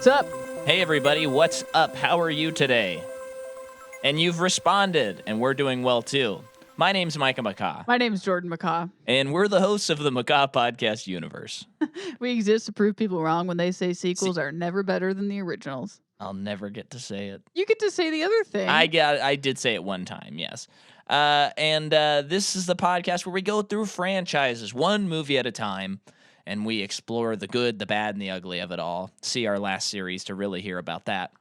What's up? Hey everybody, what's up? How are you today? And you've responded, and we're doing well too. My name's Micah. My name's Jordan McCaw. And we're the hosts of the Macaw Podcast universe. We exist to prove people wrong when they say sequels are never better than the originals. I'll never get to say it. You get to say the other thing. I did say it one time, yes. And this is the podcast where we go through franchises, one movie at a time, and we explore the good, the bad, and the ugly of it all. See our last series to really hear about that,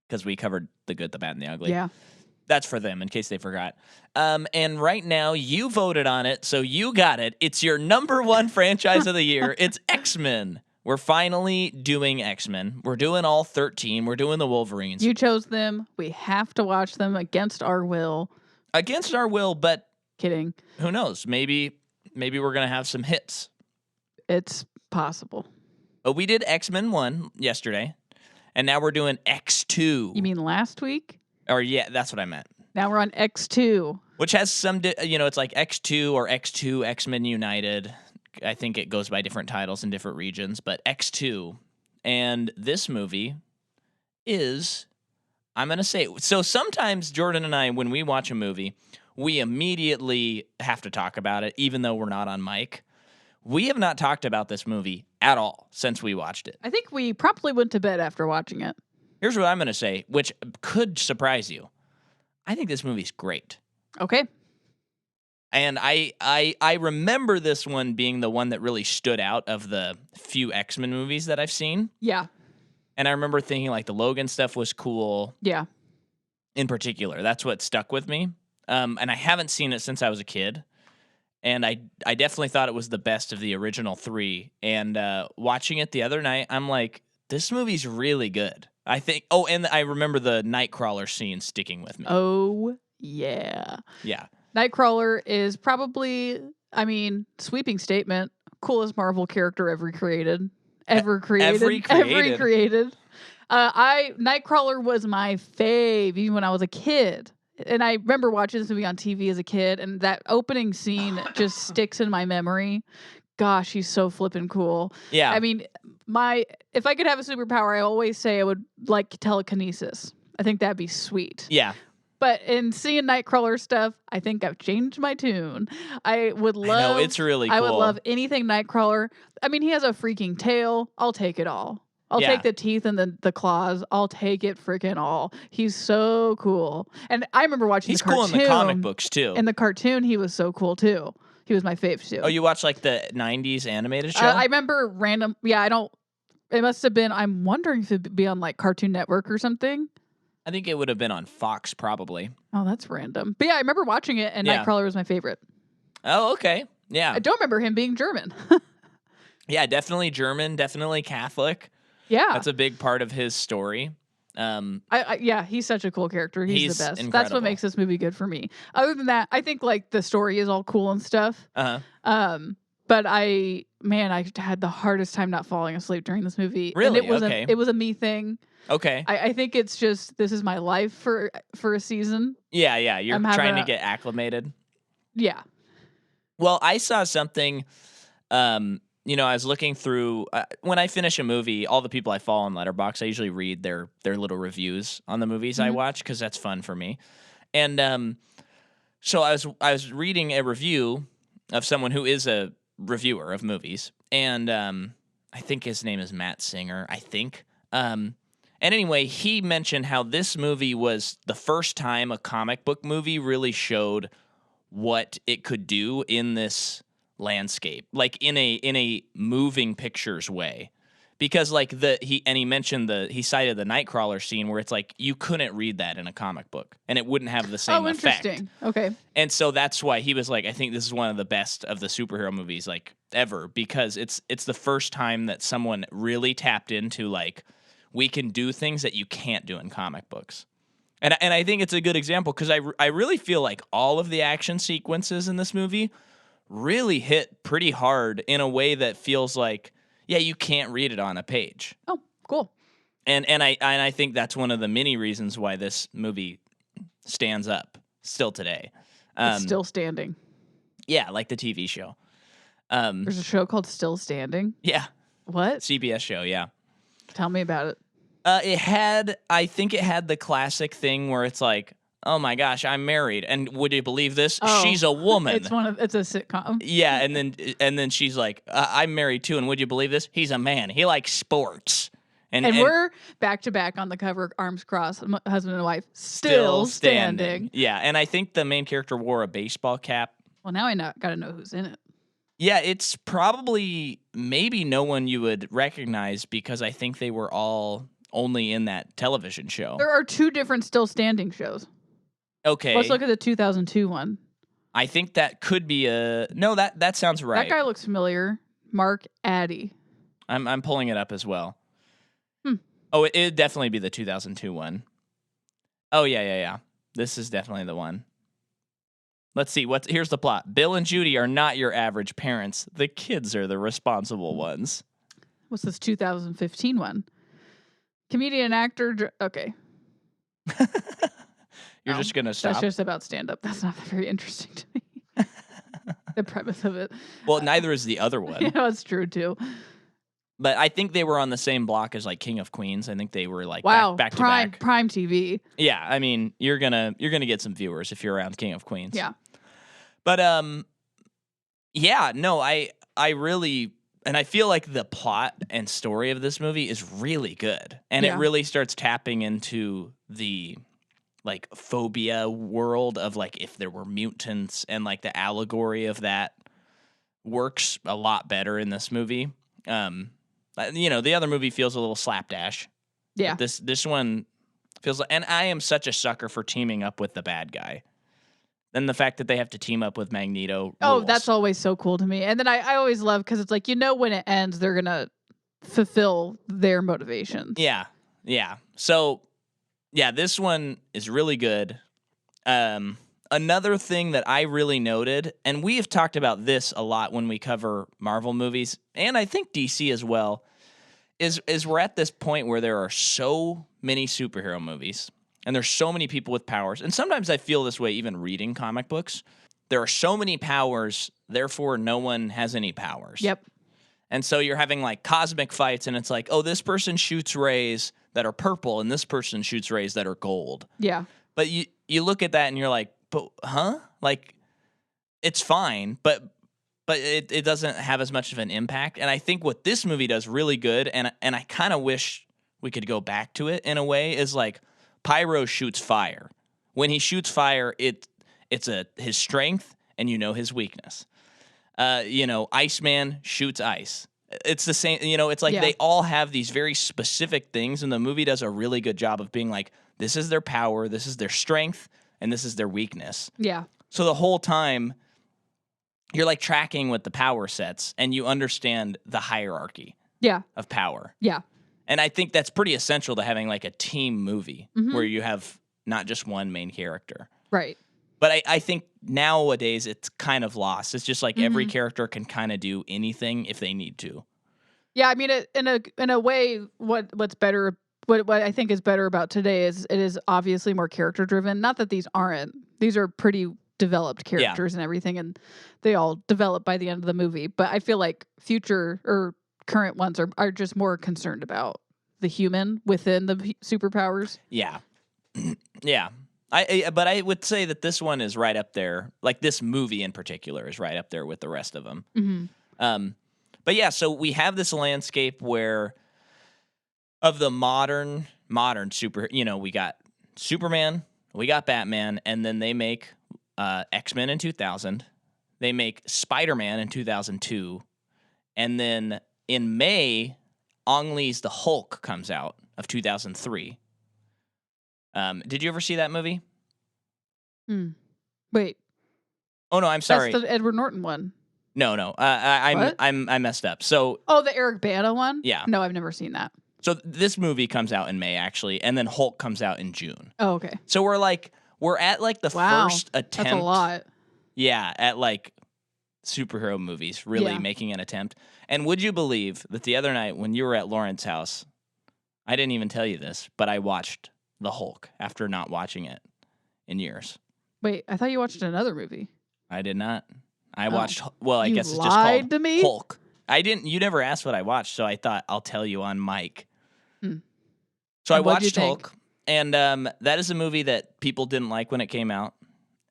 because we covered the good, the bad, and the ugly. Yeah. That's for them, in case they forgot. And right now, you voted on it, so you got it. It's your number one franchise of the year. It's X-Men. We're finally doing X-Men. We're doing all 13. We're doing the Wolverines. You chose them. We have to watch them against our will. Against our will, but... Kidding. Who knows? Maybe we're going to have some hits. It's possible. But we did X-Men 1 yesterday, and now we're doing X2. You mean last week? Or, yeah, that's what I meant. Now we're on X2. Which has some, it's like X2 or X2, X-Men United. I think it goes by different titles in different regions, but X2. And this movie is, I'm going to say, so sometimes Jordan and I, when we watch a movie, we immediately have to talk about it, even though we're not on mic. We have not talked about this movie at all since we watched it. I think we promptly went to bed after watching it. Here's what I'm going to say, which could surprise you. I think this movie's great. Okay. And I remember this one being the one that really stood out of the few X-Men movies that I've seen. Yeah. And I remember thinking, like, the Logan stuff was cool. Yeah. In particular. That's what stuck with me. And I haven't seen it since I was a kid. And I definitely thought it was the best of the original three. And watching it the other night, I'm like, this movie's really good. I think. Oh, and I remember the NIGHTCRAWLER scene sticking with me. Oh, yeah. Yeah. NIGHTCRAWLER is probably, sweeping statement, coolest Marvel character ever created. NIGHTCRAWLER was my fave even when I was a kid. And I remember watching this movie on TV as a kid, and that opening scene just sticks in my memory. Gosh, he's so flippin' cool. Yeah. I mean, if I could have a superpower, I always say I would like telekinesis. I think that'd be sweet. Yeah. But in seeing NIGHTCRAWLER stuff, I think I've changed my tune. I know, it's really cool. I would love anything NIGHTCRAWLER. I mean, he has a freaking tail. I'll take it all. I'll take the teeth and the claws. I'll take it freaking all. He's so cool. And I remember watching He's the cartoon. cool in the comic books, too. In the cartoon, he was so cool, too. He was my fave, too. Oh, you watched, like, the 90s animated show? I remember random... Yeah, it must have been... I'm wondering if it'd be on, like, Cartoon Network or something. I think it would have been on Fox, probably. Oh, that's random. But yeah, I remember watching it, and NIGHTCRAWLER was my favorite. Oh, okay. Yeah. I don't remember him being German. Yeah, definitely German, definitely Catholic. Yeah. That's a big part of his story. Yeah, he's such a cool character. He's the best. Incredible. That's what makes this movie good for me. Other than that, I think like the story is all cool and stuff. But I had the hardest time not falling asleep during this movie. Really? And it was a me thing. Okay. I think it's just this is my life for a season. Yeah. You're trying to get acclimated. Yeah. Well, I saw something. I was looking through when I finish a movie. All the people I follow on Letterboxd, I usually read their little reviews on the movies I watch because that's fun for me. And so I was reading a review of someone who is a reviewer of movies, and I think his name is Matt Singer. I think. And anyway, he mentioned how this movie was the first time a comic book movie really showed what it could do in this landscape, like in a moving pictures way, because like he cited the NIGHTCRAWLER scene where it's like you couldn't read that in a comic book and it wouldn't have the same effect. Interesting. Okay. And so that's why he was like, I think this is one of the best of the superhero movies like ever, because it's the first time that someone really tapped into like we can do things that you can't do in comic books. And I think it's a good example because I really feel like all of the action sequences in this movie really hit pretty hard in a way that feels like, yeah, you can't read it on a page. Oh, cool. And I think that's one of the many reasons why this movie stands up still today. It's still standing. Yeah, like the TV show. There's a show called Still Standing? Yeah. What? CBS show, yeah. Tell me about it. I think it had the classic thing where it's like, oh my gosh, I'm married, and would you believe this? Oh, She's a woman. It's a sitcom. Yeah, and then she's like, I'm married too, and would you believe this? He's a man. He likes sports. And we're back to back on the cover, arms crossed, husband and wife, still standing. Yeah, and I think the main character wore a baseball cap. Well, now I got to know who's in it. Yeah, it's probably maybe no one you would recognize because I think they were all only in that television show. There are 2 different still standing shows. Okay. Let's look at the 2002 one. I think that could be no. That sounds right. That guy looks familiar. Mark Addy. I'm pulling it up as well. Oh, it'd definitely be the 2002 one. Oh yeah. This is definitely the one. Let's see. Here's the plot. Bill and Judy are not your average parents. The kids are the responsible ones. What's this 2015 one? Comedian and actor. Okay. You're just gonna stop. That's just about stand-up. That's not very interesting to me. The premise of it. Well, neither is the other one. Yeah, that's true too. But I think they were on the same block as like King of Queens. I think they were like back to back. Prime TV. Yeah, I mean you're gonna get some viewers if you're around King of Queens. Yeah. But yeah, no, I really, and I feel like the plot and story of this movie is really good, and it really starts tapping into the like phobia world of like if there were mutants, and like the allegory of that works a lot better in this movie. The other movie feels a little slapdash. Yeah. This one feels like, and I am such a sucker for teaming up with the bad guy. And the fact that they have to team up with Magneto rules. Oh, that's always so cool to me. And then I always love because it's like, when it ends, they're going to fulfill their motivations. Yeah. So, yeah, this one is really good. Another thing that I really noted, and we have talked about this a lot when we cover Marvel movies, and I think DC as well, is we're at this point where there are so many superhero movies. And there's so many people with powers. And sometimes I feel this way even reading comic books. There are so many powers, therefore no one has any powers. Yep. And so you're having like cosmic fights, and it's like, oh, this person shoots rays that are purple, and this person shoots rays that are gold. Yeah. But you look at that and you're like, but huh? Like, it's fine, but it doesn't have as much of an impact. And I think what this movie does really good, and I kind of wish we could go back to it in a way, is like, Pyro shoots fire. When he shoots fire, it's his strength, and his weakness. Iceman shoots ice. It's the same. It's like they all have these very specific things, and the movie does a really good job of being like, this is their power, this is their strength, and this is their weakness. Yeah. So the whole time, you're like tracking with the power sets, and you understand the hierarchy. Yeah. Of power. Yeah. And I think that's pretty essential to having like a team movie where you have not just one main character. Right. But I think nowadays it's kind of lost. It's just like every character can kind of do anything if they need to. Yeah, I mean, in a way, what's better, what I think is better about today is it is obviously more character driven. Not that these aren't. These are pretty developed characters and everything, and they all develop by the end of the movie. But I feel like future or current ones are just more concerned about the human within the superpowers. Yeah. Yeah. But I would say that this one is right up there. Like this movie in particular is right up there with the rest of them. Mm-hmm. But yeah, so we have this landscape where of the modern super, we got Superman, we got Batman, and then they make X-Men in 2000. They make Spider-Man in 2002. And then in May, Ang Lee's The Hulk comes out of 2003. Did you ever see that movie? Wait. Oh no, I'm sorry. That's the Edward Norton one. No. I messed up. So. Oh, the Eric Bana one. Yeah. No, I've never seen that. So this movie comes out in May actually, and then Hulk comes out in June. Oh, okay. So we're at like the first attempt. That's a lot. Yeah, at like superhero movies really making an attempt. And would you believe that the other night when you were at Lauren's house, I didn't even tell you this, but I watched The Hulk after not watching it in years. Wait, I thought you watched another movie. I did not. I watched, well, I guess it's just lied called to me? Hulk. I didn't, you never asked what I watched, so I thought I'll tell you on mic. So I And what'd you watched think? Hulk, and that is a movie that people didn't like when it came out,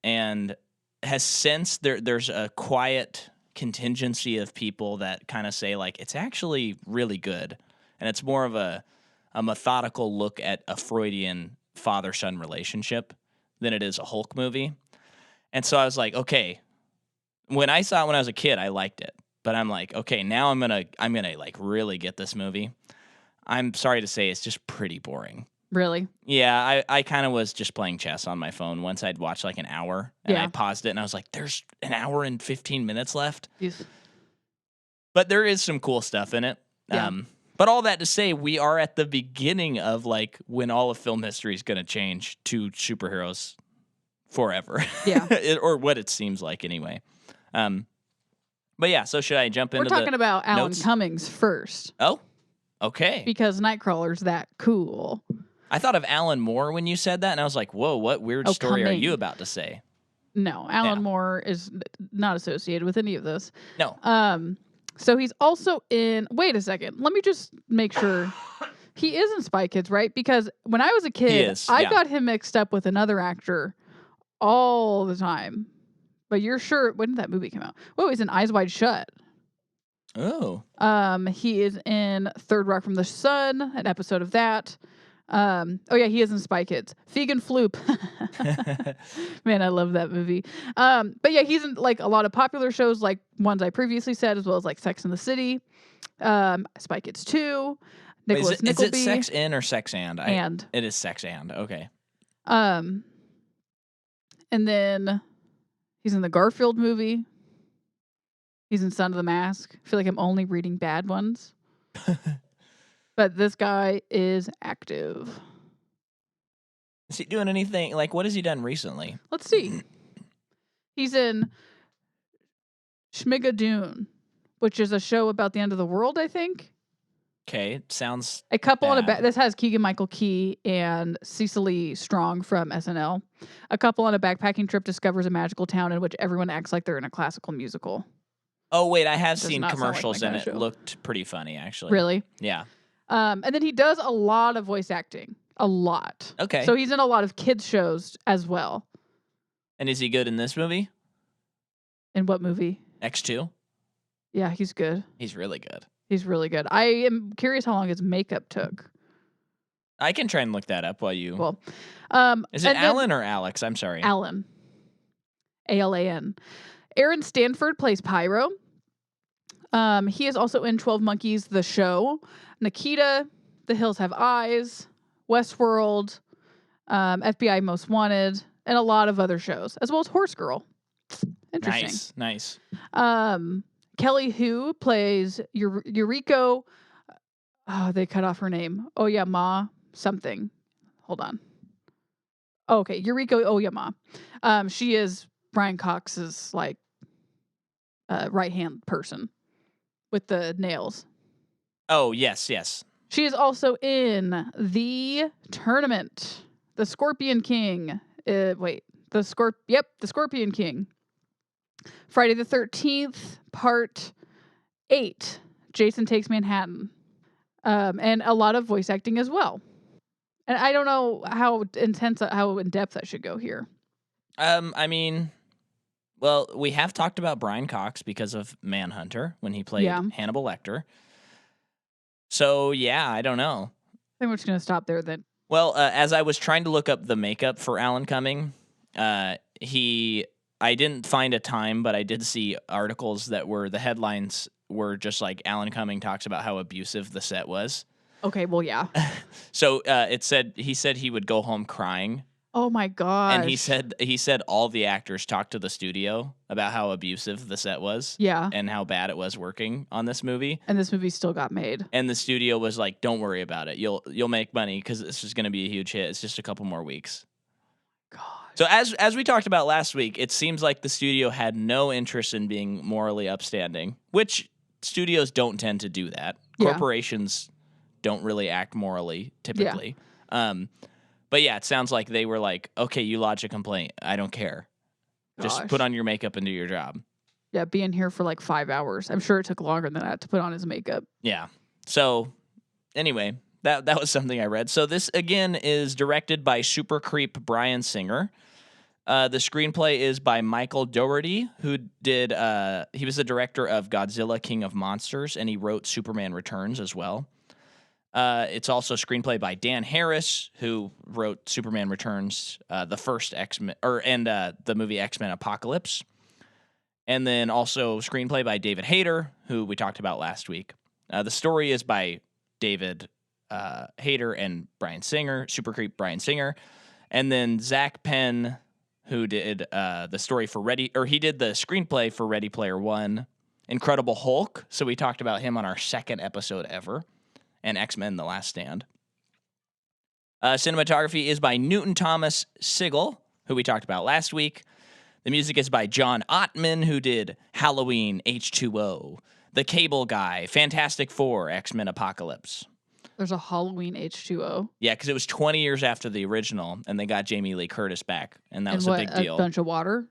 and has since there's a quiet contingency of people that kind of say like it's actually really good, and it's more of a methodical look at a Freudian father-son relationship than it is a Hulk movie. And so I was like, okay, when I saw it when I was a kid, I liked it, but I'm like, okay, now I'm gonna like really get this movie. I'm sorry to say, it's just pretty boring. Really? Yeah, I kind of was just playing chess on my phone once I'd watched like an hour, and I paused it, and I was like, there's an hour and 15 minutes left. Yes. But there is some cool stuff in it. Yeah. But all that to say, we are at the beginning of like when all of film history is going to change to superheroes forever. Yeah. Or what it seems like anyway. But yeah, so should I jump into We're talking about Alan notes? Cummings first. Oh, okay. Because Nightcrawler's that cool. I thought of Alan Moore when you said that, and I was like, whoa, what weird story are you about to say? No, Alan Moore is not associated with any of this. No. So he's also in... Wait a second. Let me just make sure. He is in Spy Kids, right? Because when I was a kid, I got him mixed up with another actor all the time. But you're sure... When did that movie come out? Oh, he's in Eyes Wide Shut. Oh. He is in Third Rock from the Sun, an episode of that. Oh yeah, he is in Spy Kids. Fegan Floop. Man, I love that movie. But yeah, he's in like a lot of popular shows, like ones I previously said, as well as like Sex and the City, Spy Kids 2, Nicholas Nickleby. Is it Sex In or Sex And? And. It is Sex And, okay. And then he's in the Garfield movie. He's in Son of the Mask. I feel like I'm only reading bad ones. But this guy is active. Is he doing anything? Like, what has he done recently? Let's see. He's in Schmigadoon, which is a show about the end of the world, I think. Okay, sounds a couple bad. on a back. This has Keegan-Michael Key and Cecily Strong from SNL. A couple on a backpacking trip discovers a magical town in which everyone acts like they're in a classical musical. Oh wait, I have seen commercials and it looked pretty funny, actually. Really? Yeah. And then he does a lot of voice acting. A lot. Okay. So he's in a lot of kids shows as well. And is he good in this movie? In what movie? X2? Yeah, he's good. He's really good. He's really good. I am curious how long his makeup took. I can try and look that up while you... Well, is it Alan or Alex? I'm sorry. Alan. Alan. Aaron Stanford plays Pyro. He is also in 12 Monkeys, the show, Nikita, The Hills Have Eyes, Westworld, FBI Most Wanted, and a lot of other shows, as well as Horse Girl. Interesting. Nice. Kelly Hu plays Yuriko. Oh, they cut off her name. Oyama something. Hold on. Oh, okay, Yuriko Oyama. She is Brian Cox's like right-hand person with the nails. Oh, yes. She is also in The Tournament, The Scorpion King. The Scorpion King. Friday the 13th, Part 8, Jason Takes Manhattan. And a lot of voice acting as well. And I don't know how in depth I should go here. I mean, well, we have talked about Brian Cox because of Manhunter when he played Hannibal Lecter. So, yeah, I don't know. I think we're just going to stop there then. Well, as I was trying to look up the makeup for Alan Cumming, I didn't find a time, but I did see articles that were, the headlines were just like Alan Cumming talks about how abusive the set was. Okay, well, yeah. So he said he would go home crying. Oh my god! And he said all the actors talked to the studio about how abusive the set was. Yeah. And how bad it was working on this movie. And this movie still got made. And the studio was like, "Don't worry about it. You'll make money because this is going to be a huge hit. It's just a couple more weeks." God. So as we talked about last week, it seems like the studio had no interest in being morally upstanding, which studios don't tend to do that. Yeah. Corporations don't really act morally typically. Yeah. But yeah, it sounds like they were like, okay, you lodge a complaint. I don't care. Just put on your makeup and do your job. Yeah, being here for like 5 hours. I'm sure it took longer than that to put on his makeup. Yeah. So anyway, that was something I read. So this, again, is directed by super creep Brian Singer. The screenplay is by Michael Dougherty, who did, he was the director of Godzilla, King of Monsters, and he wrote Superman Returns as well. It's also screenplay by Dan Harris, who wrote Superman Returns, the first X-Men, and the movie X-Men Apocalypse. And then also screenplay by David Hayter, who we talked about last week. The story is by David Hayter and Brian Singer, super creep Brian Singer. And then Zach Penn, who did the story for he did the screenplay for Ready Player One, Incredible Hulk. So we talked about him on our second episode ever, and X-Men The Last Stand. Cinematography is by Newton Thomas Sigel, who we talked about last week. The music is by John Ottman, who did Halloween, H2O, The Cable Guy, Fantastic Four, X-Men Apocalypse. There's a Halloween H2O. Yeah, because it was 20 years after the original, and they got Jamie Lee Curtis back, and that was a big deal. A bunch of water?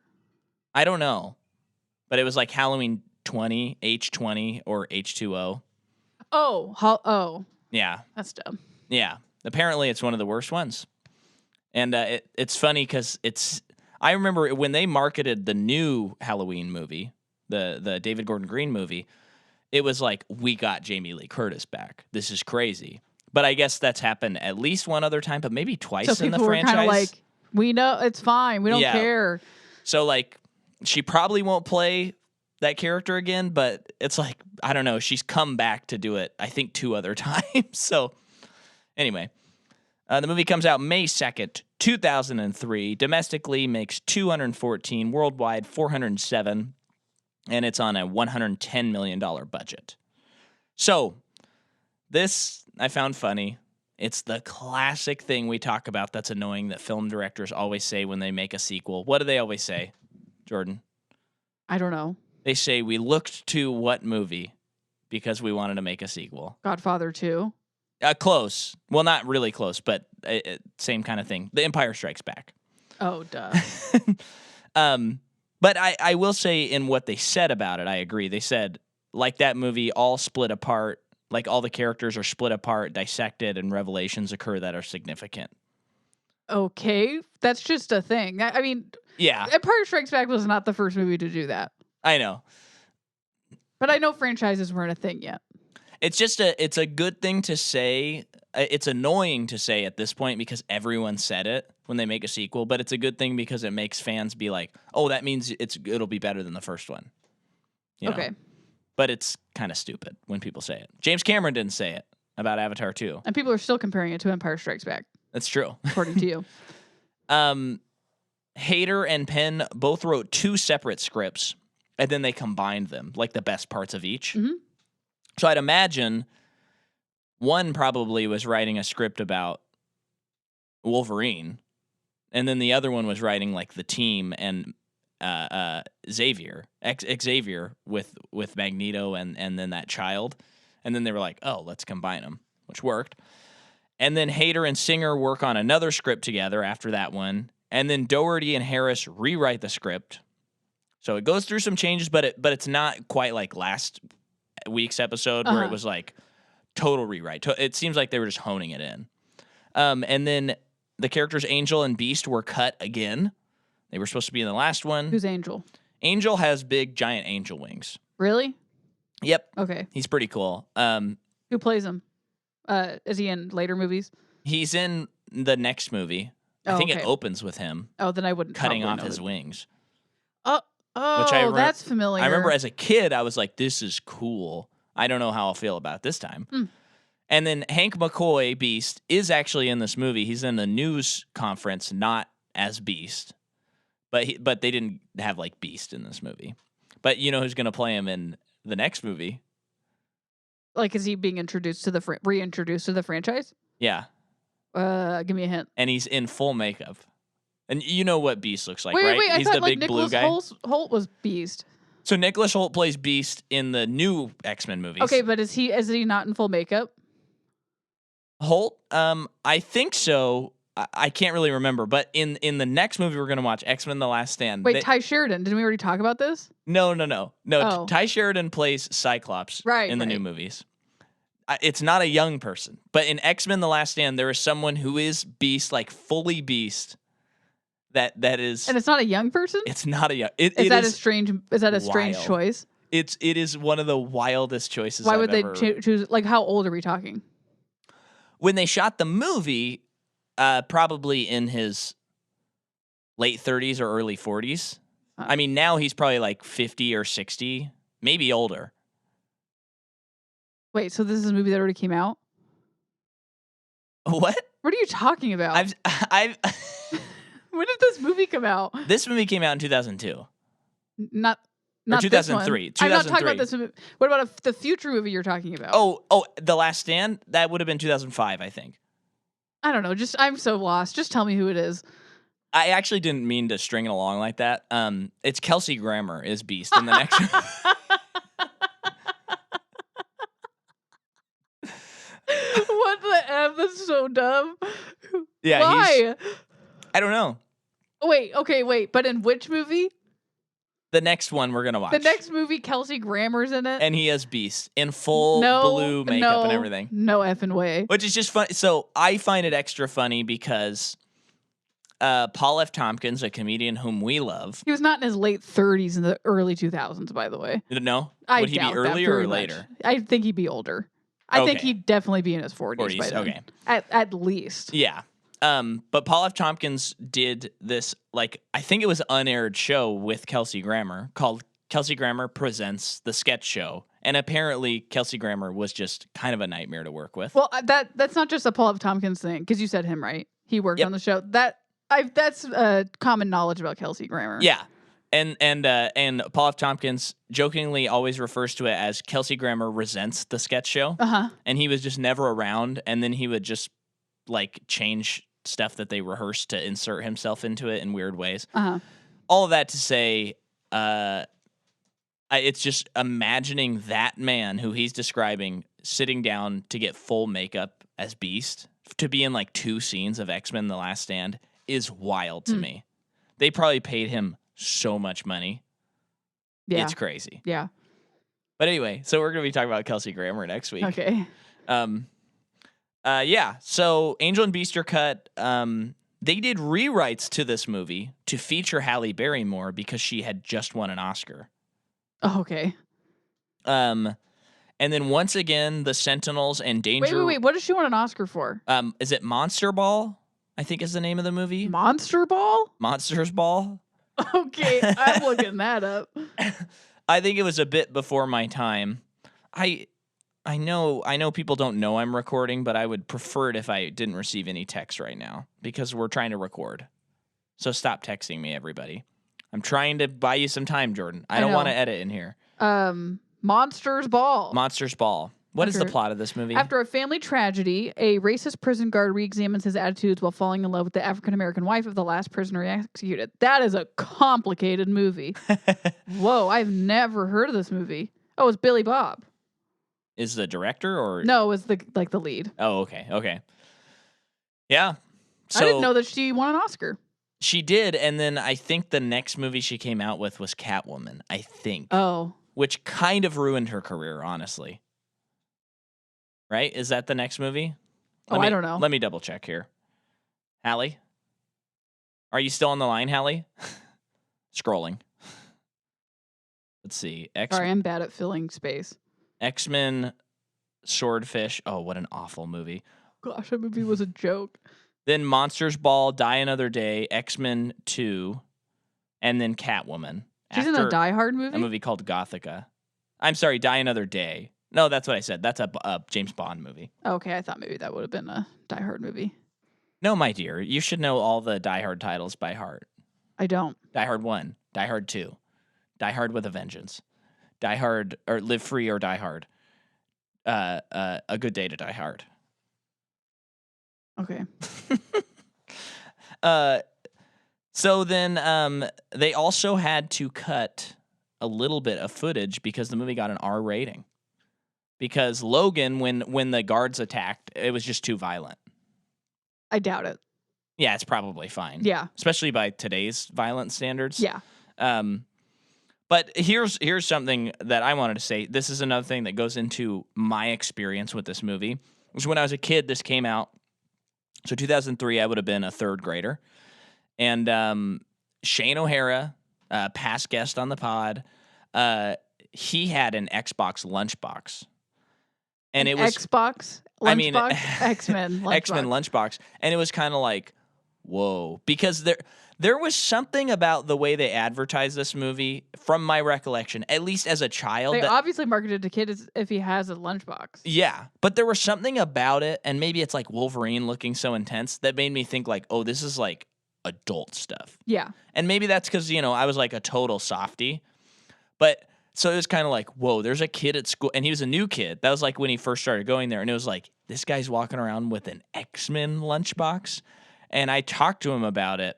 I don't know, but it was like Halloween 20, H20, or H2O. Oh. Yeah. That's dumb. Yeah. Apparently, it's one of the worst ones. And it's funny because I remember when they marketed the new Halloween movie, the David Gordon Green movie, it was like, we got Jamie Lee Curtis back. This is crazy. But I guess that's happened at least one other time, but maybe twice in the franchise. So people were kind of like, we know, it's fine. We don't care. So, like, she probably won't play that character again, but it's like, I don't know. She's come back to do it, I think, 2 other times. So, anyway. The movie comes out May 2nd, 2003. Domestically makes $214, worldwide $407. And it's on a $110 million budget. So, this I found funny. It's the classic thing we talk about that's annoying that film directors always say when they make a sequel. What do they always say, Jordan? I don't know. They say, we looked to what movie because we wanted to make a sequel? Godfather 2? Close. Well, not really close, but same kind of thing. The Empire Strikes Back. Oh, duh. But I will say in what they said about it, I agree. They said, like that movie, all split apart, like all the characters are split apart, dissected, and revelations occur that are significant. Okay, that's just a thing. I mean, yeah. Empire Strikes Back was not the first movie to do that. I know. But I know franchises weren't a thing yet. It's just it's a good thing to say. It's annoying to say at this point because everyone said it when they make a sequel, but it's a good thing because it makes fans be like, oh, that means it'll be better than the first one. You know? Okay. But it's kind of stupid when people say it. James Cameron didn't say it about Avatar 2. And people are still comparing it to Empire Strikes Back. That's true. According to you. Hayter and Penn both wrote 2 separate scripts, and then they combined them, like the best parts of each. Mm-hmm. So I'd imagine one probably was writing a script about Wolverine, and then the other one was writing like the team and Xavier with Magneto and then that child, and then they were like, oh, let's combine them, which worked. And then Hayter and Singer work on another script together after that one, and then Dougherty and Harris rewrite the script. So it goes through some changes, but it's not quite like last week's episode where it was like total rewrite. It seems like they were just honing it in. And then the characters Angel and Beast were cut again. They were supposed to be in the last one. Who's Angel? Angel has big giant angel wings. Really? Yep. Okay. He's pretty cool. Who plays him? Is he in later movies? He's in the next movie. I think it opens with him. Oh, then I wouldn't cutting off his wings. Oh, that's familiar. I remember as a kid, I was like, this is cool. I don't know how I'll feel about it this time. And then Hank McCoy, Beast, is actually in this movie. He's in the news conference, not as Beast. But they didn't have, like, Beast in this movie. But you know who's going to play him in the next movie? Like, is he being introduced to reintroduced to the franchise? Yeah. Give me a hint. And he's in full makeup. And you know what Beast looks like, wait, right? Wait, he's I thought, the big blue guy. Holt was Beast. So Nicholas Hoult plays Beast in the new X-Men movies. Okay, but is he not in full makeup? Holt? I think so. I can't really remember. But in the next movie we're going to watch, X-Men The Last Stand. Wait, Ty Sheridan. Didn't we already talk about this? No. Oh. Ty Sheridan plays Cyclops in the new movies. It's not a young person, but in X-Men: The Last Stand, there is someone who is Beast, like fully Beast. That is, and it's not a young person. It's not a young. Is that a strange choice? It is one of the wildest choices. Why would they choose? Like, how old are we talking? When they shot the movie, probably in his late 30s or early 40s. I mean, now he's probably like 50 or 60, maybe older. Wait, so this is a movie that already came out? What? What are you talking about? I've When did this movie come out? This movie came out in 2002. Not or 2003. 2003. I'm not talking about this movie. What about the future movie you're talking about? Oh, The Last Stand? That would have been 2005, I think. I don't know. I'm so lost. Just tell me who it is. I actually didn't mean to string it along like that. It's Kelsey Grammer is Beast in the next one. What the F? That's so dumb. Yeah, why? I don't know. Wait. But in which movie? The next one we're gonna watch. The next movie, Kelsey Grammer's in it, and he has Beast in full blue makeup and everything. No effing way. Which is just fun. So I find it extra funny because Paul F. Tompkins, a comedian whom we love, he was not in his late 30s in the early 2000s. By the way, no, would he be earlier or later? I think he'd be older. I think he'd definitely be in his 40s by then. Okay, at least. Yeah. But Paul F. Tompkins did this, like, I think it was an unaired show with Kelsey Grammer called Kelsey Grammer Presents the Sketch Show. And apparently Kelsey Grammer was just kind of a nightmare to work with. Well, that's not just a Paul F. Tompkins thing, because you said him, right? He worked on the show. That's common knowledge about Kelsey Grammer. Yeah. And Paul F. Tompkins jokingly always refers to it as Kelsey Grammer Resents the Sketch Show. Uh-huh. And he was just never around, and then he would just, like, change stuff that they rehearsed to insert himself into it in weird ways. Uh-huh. All of that to say, it's just imagining that man who he's describing sitting down to get full makeup as Beast to be in like 2 scenes of X-Men: The Last Stand is wild to me. They probably paid him so much money. Yeah. It's crazy. Yeah. But anyway, so we're going to be talking about Kelsey Grammer next week. Okay. Yeah, so Angel and Beast are cut. They did rewrites to this movie to feature Halle Berry more because she had just won an Oscar. Oh, okay. And then once again, the Sentinels and Danger... Wait. What does she want an Oscar for? Is it Monster Ball? I think is the name of the movie. Monster Ball? Monsters Ball? Okay, I'm looking that up. I think it was a bit before my time. I know people don't know I'm recording, but I would prefer it if I didn't receive any text right now because we're trying to record. So stop texting me, everybody. I'm trying to buy you some time, Jordan. I don't want to edit in here. Monsters Ball. Monsters Ball. What is the plot of this movie? After a family tragedy, a racist prison guard re-examines his attitudes while falling in love with the African-American wife of the last prisoner executed. That is a complicated movie. Whoa, I've never heard of this movie. Oh, it's Billy Bob. Is the director or no? It was the lead. Oh, okay. Yeah, so I didn't know that she won an Oscar. She did, and then I think the next movie she came out with was Catwoman. I think. Oh, which kind of ruined her career, honestly. Right? Is that the next movie? I don't know. Let me double check here. Hallie, are you still on the line, Hallie? Scrolling. Let's see. Sorry, I'm bad at filling space. X-Men, Swordfish. Oh, what an awful movie. Gosh, that movie was a joke. Then Monsters Ball, Die Another Day, X-Men 2, and then Catwoman. She's in a Die Hard movie? A movie called Gothica. I'm sorry, Die Another Day. No, that's what I said. That's a James Bond movie. Okay, I thought maybe that would have been a Die Hard movie. No, my dear. You should know all the Die Hard titles by heart. I don't. Die Hard 1, Die Hard 2, Die Hard with a Vengeance, Die Hard, or Live Free or Die Hard, A Good Day to Die Hard. Okay. So then they also had to cut a little bit of footage because the movie got an R rating. Because Logan, when the guards attacked, it was just too violent. I doubt it. Yeah, it's probably fine. Yeah. Especially by today's violent standards. Yeah. But here's something that I wanted to say. This is another thing that goes into my experience with this movie. Was when I was a kid, this came out. So 2003, I would have been a third grader. And Shane O'Hara, past guest on the pod, he had an Xbox lunchbox. And it was Xbox lunchbox, X-Men lunchbox. X-Men lunchbox. And it was kind of like, whoa. Because there was something about the way they advertised this movie, from my recollection, at least as a child. They obviously marketed to kids if he has a lunchbox. Yeah, but there was something about it, and maybe it's like Wolverine looking so intense, that made me think like, oh, this is like adult stuff. Yeah. And maybe that's because, I was like a total softie. But so it was kind of like, whoa, there's a kid at school, and he was a new kid. That was like when he first started going there, and it was like, this guy's walking around with an X-Men lunchbox. And I talked to him about it.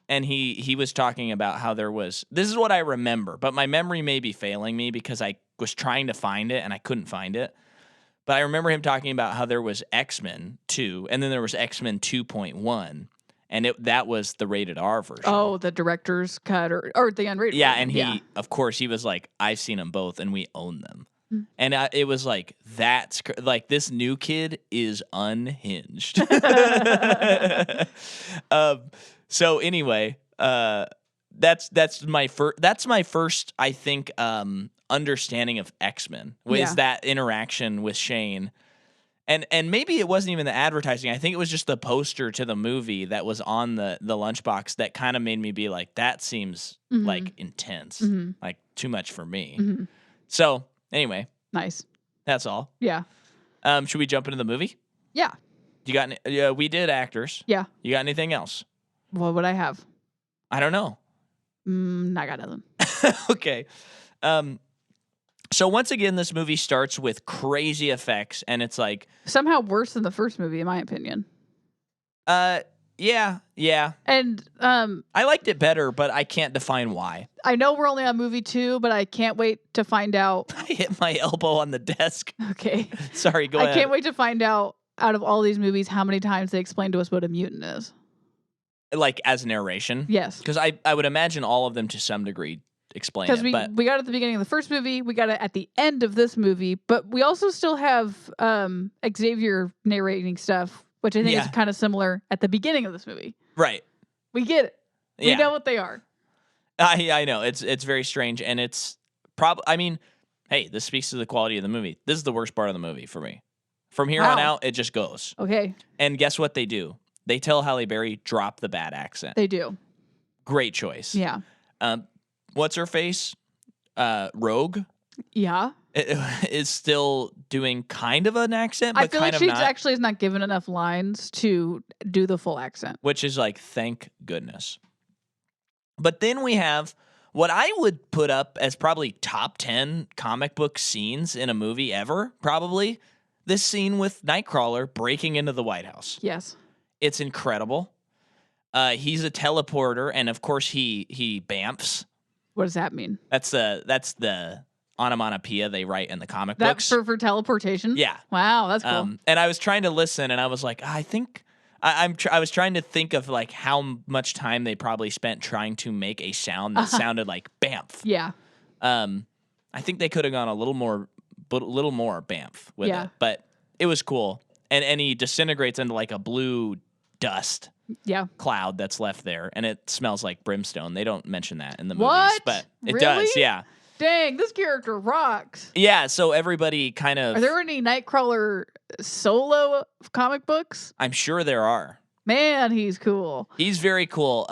And he was talking about how this is what I remember, but my memory may be failing me because I was trying to find it and I couldn't find it. But I remember him talking about how there was X-Men 2 and then there was X-Men 2.1 and that was the rated R version. Oh, the director's cut or the unrated Yeah, version. and of course, he was like, I've seen them both and we own them. And it was like, that's like, this new kid is unhinged. So anyway, that's my first, I think, understanding of X-Men was that interaction with Shane. And maybe it wasn't even the advertising. I think it was just the poster to the movie that was on the lunchbox that kind of made me be like, that seems like intense, like too much for me. So anyway, nice. That's all. Yeah. Should we jump into the movie? Yeah. You got? We did actors. Yeah. You got anything else? What would I have? I don't know. I got nothing. Okay. So once again, this movie starts with crazy effects, and it's like somehow worse than the first movie, in my opinion. Yeah. And I liked it better, but I can't define why. I know we're only on movie 2, but I can't wait to find out. I hit my elbow on the desk. Okay. Sorry, go ahead. I can't wait to find out of all these movies how many times they explain to us what a mutant is. Like as narration? Yes. Because I would imagine all of them to some degree explain it. Because we got it at the beginning of the first movie, we got it at the end of this movie, but we also still have Xavier narrating stuff, which I think is kind of similar at the beginning of this movie. Right. We get it. We know what they are. I know. It's very strange, and it's probably, I mean, hey, this speaks to the quality of the movie. This is the worst part of the movie for me. From here on out, it just goes. Okay. And guess what they do? They tell Halle Berry, drop the bad accent. They do. Great choice. Yeah. What's her face? Rogue? Yeah. Is still doing kind of an accent, but I feel kind like of she not. actually is not given enough lines to do the full accent. Which is like, thank goodness. But then we have what I would put up as probably top 10 comic book scenes in a movie ever, probably. This scene with Nightcrawler breaking into the White House. Yes. It's incredible. He's a teleporter, and of course he bamfs. What does that mean? That's the onomatopoeia they write in the comic books. For teleportation? Yeah. Wow, that's cool. And I was trying to listen, and I was like, I think I was trying to think of like how much time they probably spent trying to make a sound that sounded like bamf. Yeah. I think they could have gone a little more bamf with it, but it was cool. And he disintegrates into like a blue dust cloud that's left there, and it smells like brimstone. They don't mention that in the movies, but it does. Yeah. Dang, this character rocks. Yeah, so everybody kind of... Are there any Nightcrawler solo comic books? I'm sure there are. Man, he's cool. He's very cool.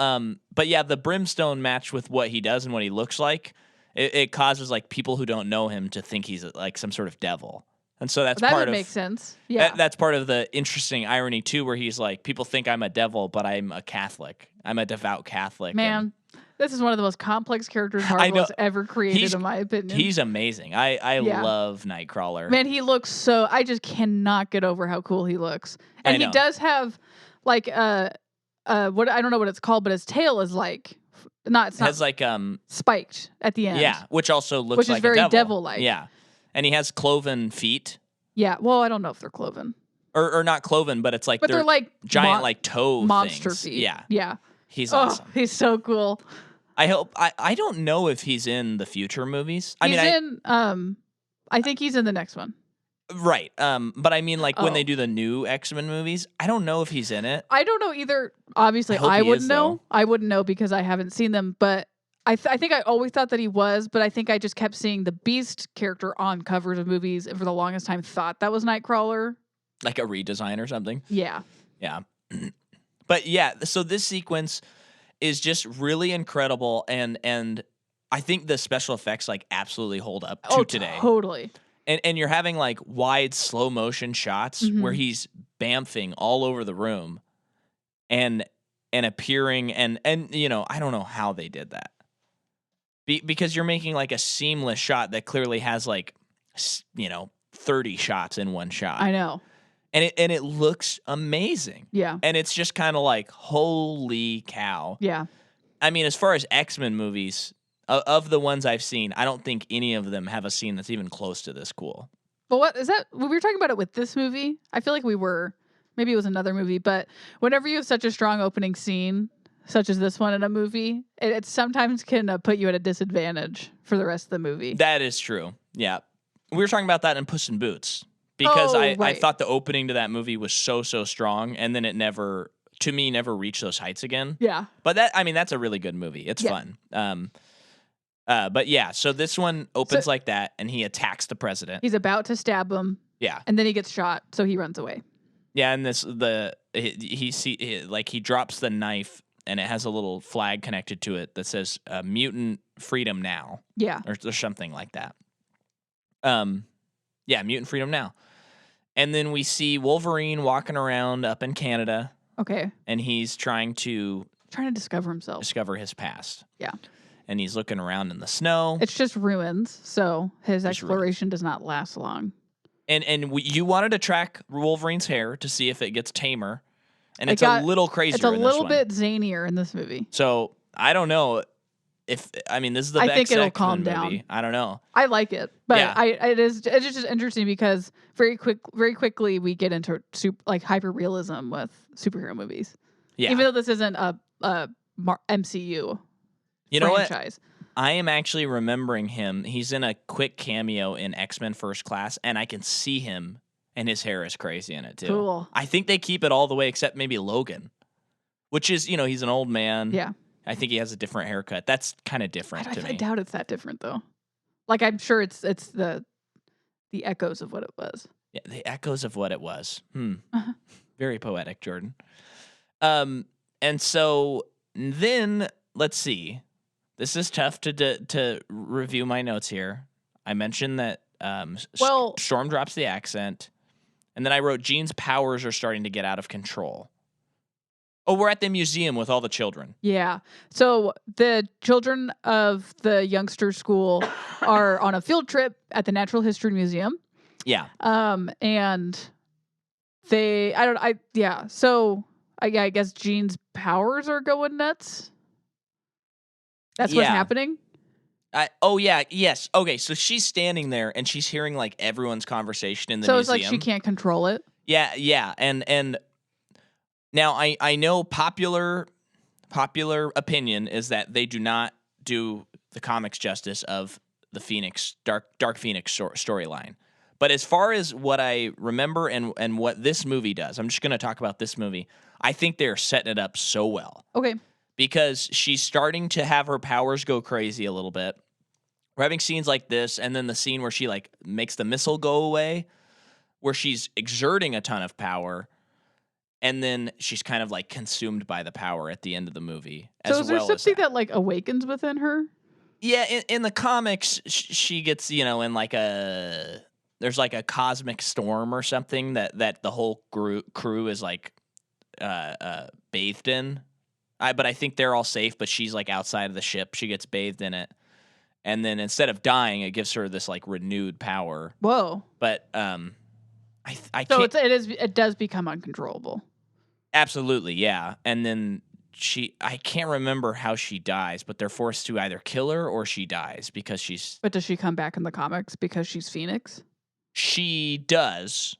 But yeah, the brimstone match with what he does and what he looks like, it causes like people who don't know him to think he's like some sort of devil. And so that's that part would of... make sense. Yeah. That's part of the interesting irony too, where he's like, people think I'm a devil, but I'm a Catholic. I'm a devout Catholic. Man. This is one of the most complex characters Marvel has ever created, in my opinion. He's amazing. I love Nightcrawler. Man, he looks so... I just cannot get over how cool he looks. And he does have, like, what I don't know what it's called, but his tail is like... It's not like spiked at the end. Yeah, which also looks like is very a devil. devil-like. Yeah. And he has cloven feet. Yeah, well, I don't know if they're cloven. Or not cloven, but it's like... But they're like... giant, like, toe monster things. feet. Yeah. Yeah. He's awesome. He's so cool. I hope. I don't know if he's in the future movies. I think he's in the next one. Right. But I mean, like when they do the new X-Men movies, I don't know if he's in it. I don't know either. Obviously, I wouldn't know. I wouldn't know because I haven't seen them. But I think I always thought that he was. But I think I just kept seeing the Beast character on covers of movies, and for the longest time thought that was Nightcrawler, like a redesign or something. Yeah. Yeah. But yeah, so this sequence is just really incredible, and I think the special effects like absolutely hold up to today. Totally. And you're having like wide slow motion shots where he's bamfing all over the room and appearing and you know, I don't know how they did that. Because you're making like a seamless shot that clearly has like, you know, 30 shots in one shot. I know. And it looks amazing. Yeah. And it's just kind of like, holy cow. Yeah. I mean, as far as X-Men movies, of the ones I've seen, I don't think any of them have a scene that's even close to this cool. But what is that? We were talking about it with this movie. I feel like we were. Maybe it was another movie. But whenever you have such a strong opening scene, such as this one in a movie, it sometimes can put you at a disadvantage for the rest of the movie. That is true. Yeah. We were talking about that in Puss in Boots. Because I thought the opening to that movie was so strong, and then it never reached those heights again. Yeah. But that's a really good movie. It's fun. But yeah, so this one opens like that, and he attacks the president. He's about to stab him. Yeah. And then he gets shot, so he runs away. Yeah, and he drops the knife, and it has a little flag connected to it that says "Mutant Freedom Now." Yeah. Or something like that. Yeah, Mutant Freedom Now. And then we see Wolverine walking around up in Canada. Okay. And he's trying to discover himself. Discover his past. Yeah. And he's looking around in the snow. It's just ruins, so his exploration does not last long. And you wanted to track Wolverine's hair to see if it gets tamer. And it's a little crazier. It's a little bit zanier in this movie. So I don't know. This is the I think it'll calm down. Movie. I don't know. I like it, but it's just interesting because very quickly we get into hyper realism with superhero movies. Yeah, even though this isn't a MCU. You know franchise. What? I am actually remembering him. He's in a quick cameo in X-Men First Class, and I can see him, and his hair is crazy in it too. Cool. I think they keep it all the way except maybe Logan, which is he's an old man. Yeah. I think he has a different haircut. That's kind of different to me. I doubt it's that different though. Like I'm sure it's the echoes of what it was. Yeah, the echoes of what it was. Very poetic, Jordan. And so then let's see. This is tough to review my notes here. I mentioned that Storm drops the accent, and then I wrote Jean's powers are starting to get out of control. Oh, we're at the museum with all the children. Yeah. So the children of the youngster school are on a field trip at the Natural History Museum. Yeah. And so I guess Jean's powers are going nuts. That's what's happening. Yes. Okay, so she's standing there and she's hearing like everyone's conversation in the So museum. it's like she can't control it. Yeah. And now I know popular opinion is that they do not do the comics justice of the Phoenix Dark Phoenix storyline. But as far as what I remember and what this movie does, I'm just going to talk about this movie. I think they're setting it up so well. Okay. Because she's starting to have her powers go crazy a little bit. We're having scenes like this, and then the scene where she like makes the missile go away, where she's exerting a ton of power. And then she's kind of like consumed by the power at the end of the movie. So is there something that like awakens within her? Yeah, in the comics, she gets, in like there's like a cosmic storm or something that the whole crew is like bathed in. But I think they're all safe, but she's like outside of the ship. She gets bathed in it. And then instead of dying, it gives her this like renewed power. Whoa. But I so it does become uncontrollable. Absolutely, yeah. And then I can't remember how she dies, but they're forced to either kill her or she dies because she's... But does she come back in the comics because she's Phoenix? She does.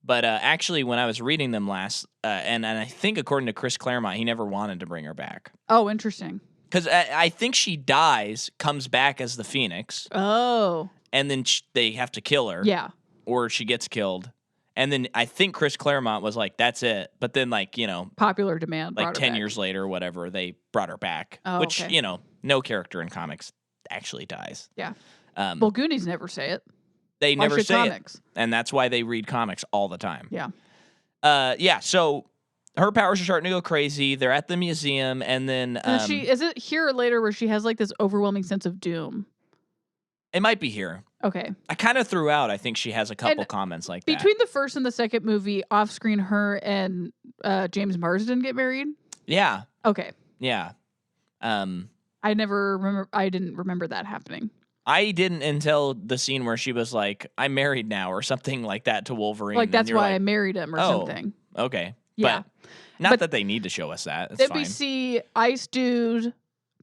But actually, when I was reading them last, and I think according to Chris Claremont, he never wanted to bring her back. Oh, interesting. Because I think she dies, comes back as the Phoenix. Oh. And then they have to kill her. Yeah. Or she gets killed. And then I think Chris Claremont was like, that's it. But then, like, popular demand. Like 10 years later or whatever, they brought her back. Oh, which, okay. No character in comics actually dies. Yeah. Well, Goonies never say it. They never say comics? it. And that's why they read comics all the time. Yeah. Yeah, so her powers are starting to go crazy. They're at the museum, and then... is it here or later where she has, like, this overwhelming sense of doom? It might be here. Okay. I kind of threw out, I think she has a couple comments like that. Between the first and the second movie, off-screen, her and James Marsden get married? Yeah. Okay. Yeah. I didn't remember that happening. I didn't until the scene where she was like, I'm married now, or something like that to Wolverine. Like, that's why I married him or something. Okay. Yeah. But that they need to show us that. It's then fine. we see Ice Dude,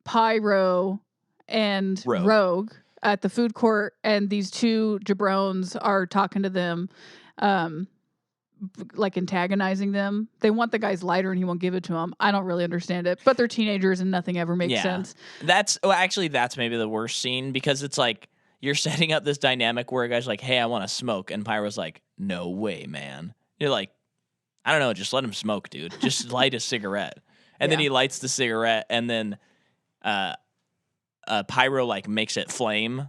Pyro, and Rogue at the food court, and these two jabrones are talking to them, like antagonizing them. They want the guy's lighter and he won't give it to them. I don't really understand it, but they're teenagers and nothing ever makes sense. That's maybe the worst scene, because it's like you're setting up this dynamic where a guy's like, hey, I want to smoke. And Pyro's like, no way, man. You're like, I don't know, just let him smoke, dude. Just light a cigarette. And then he lights the cigarette, and then Pyro like makes it flame.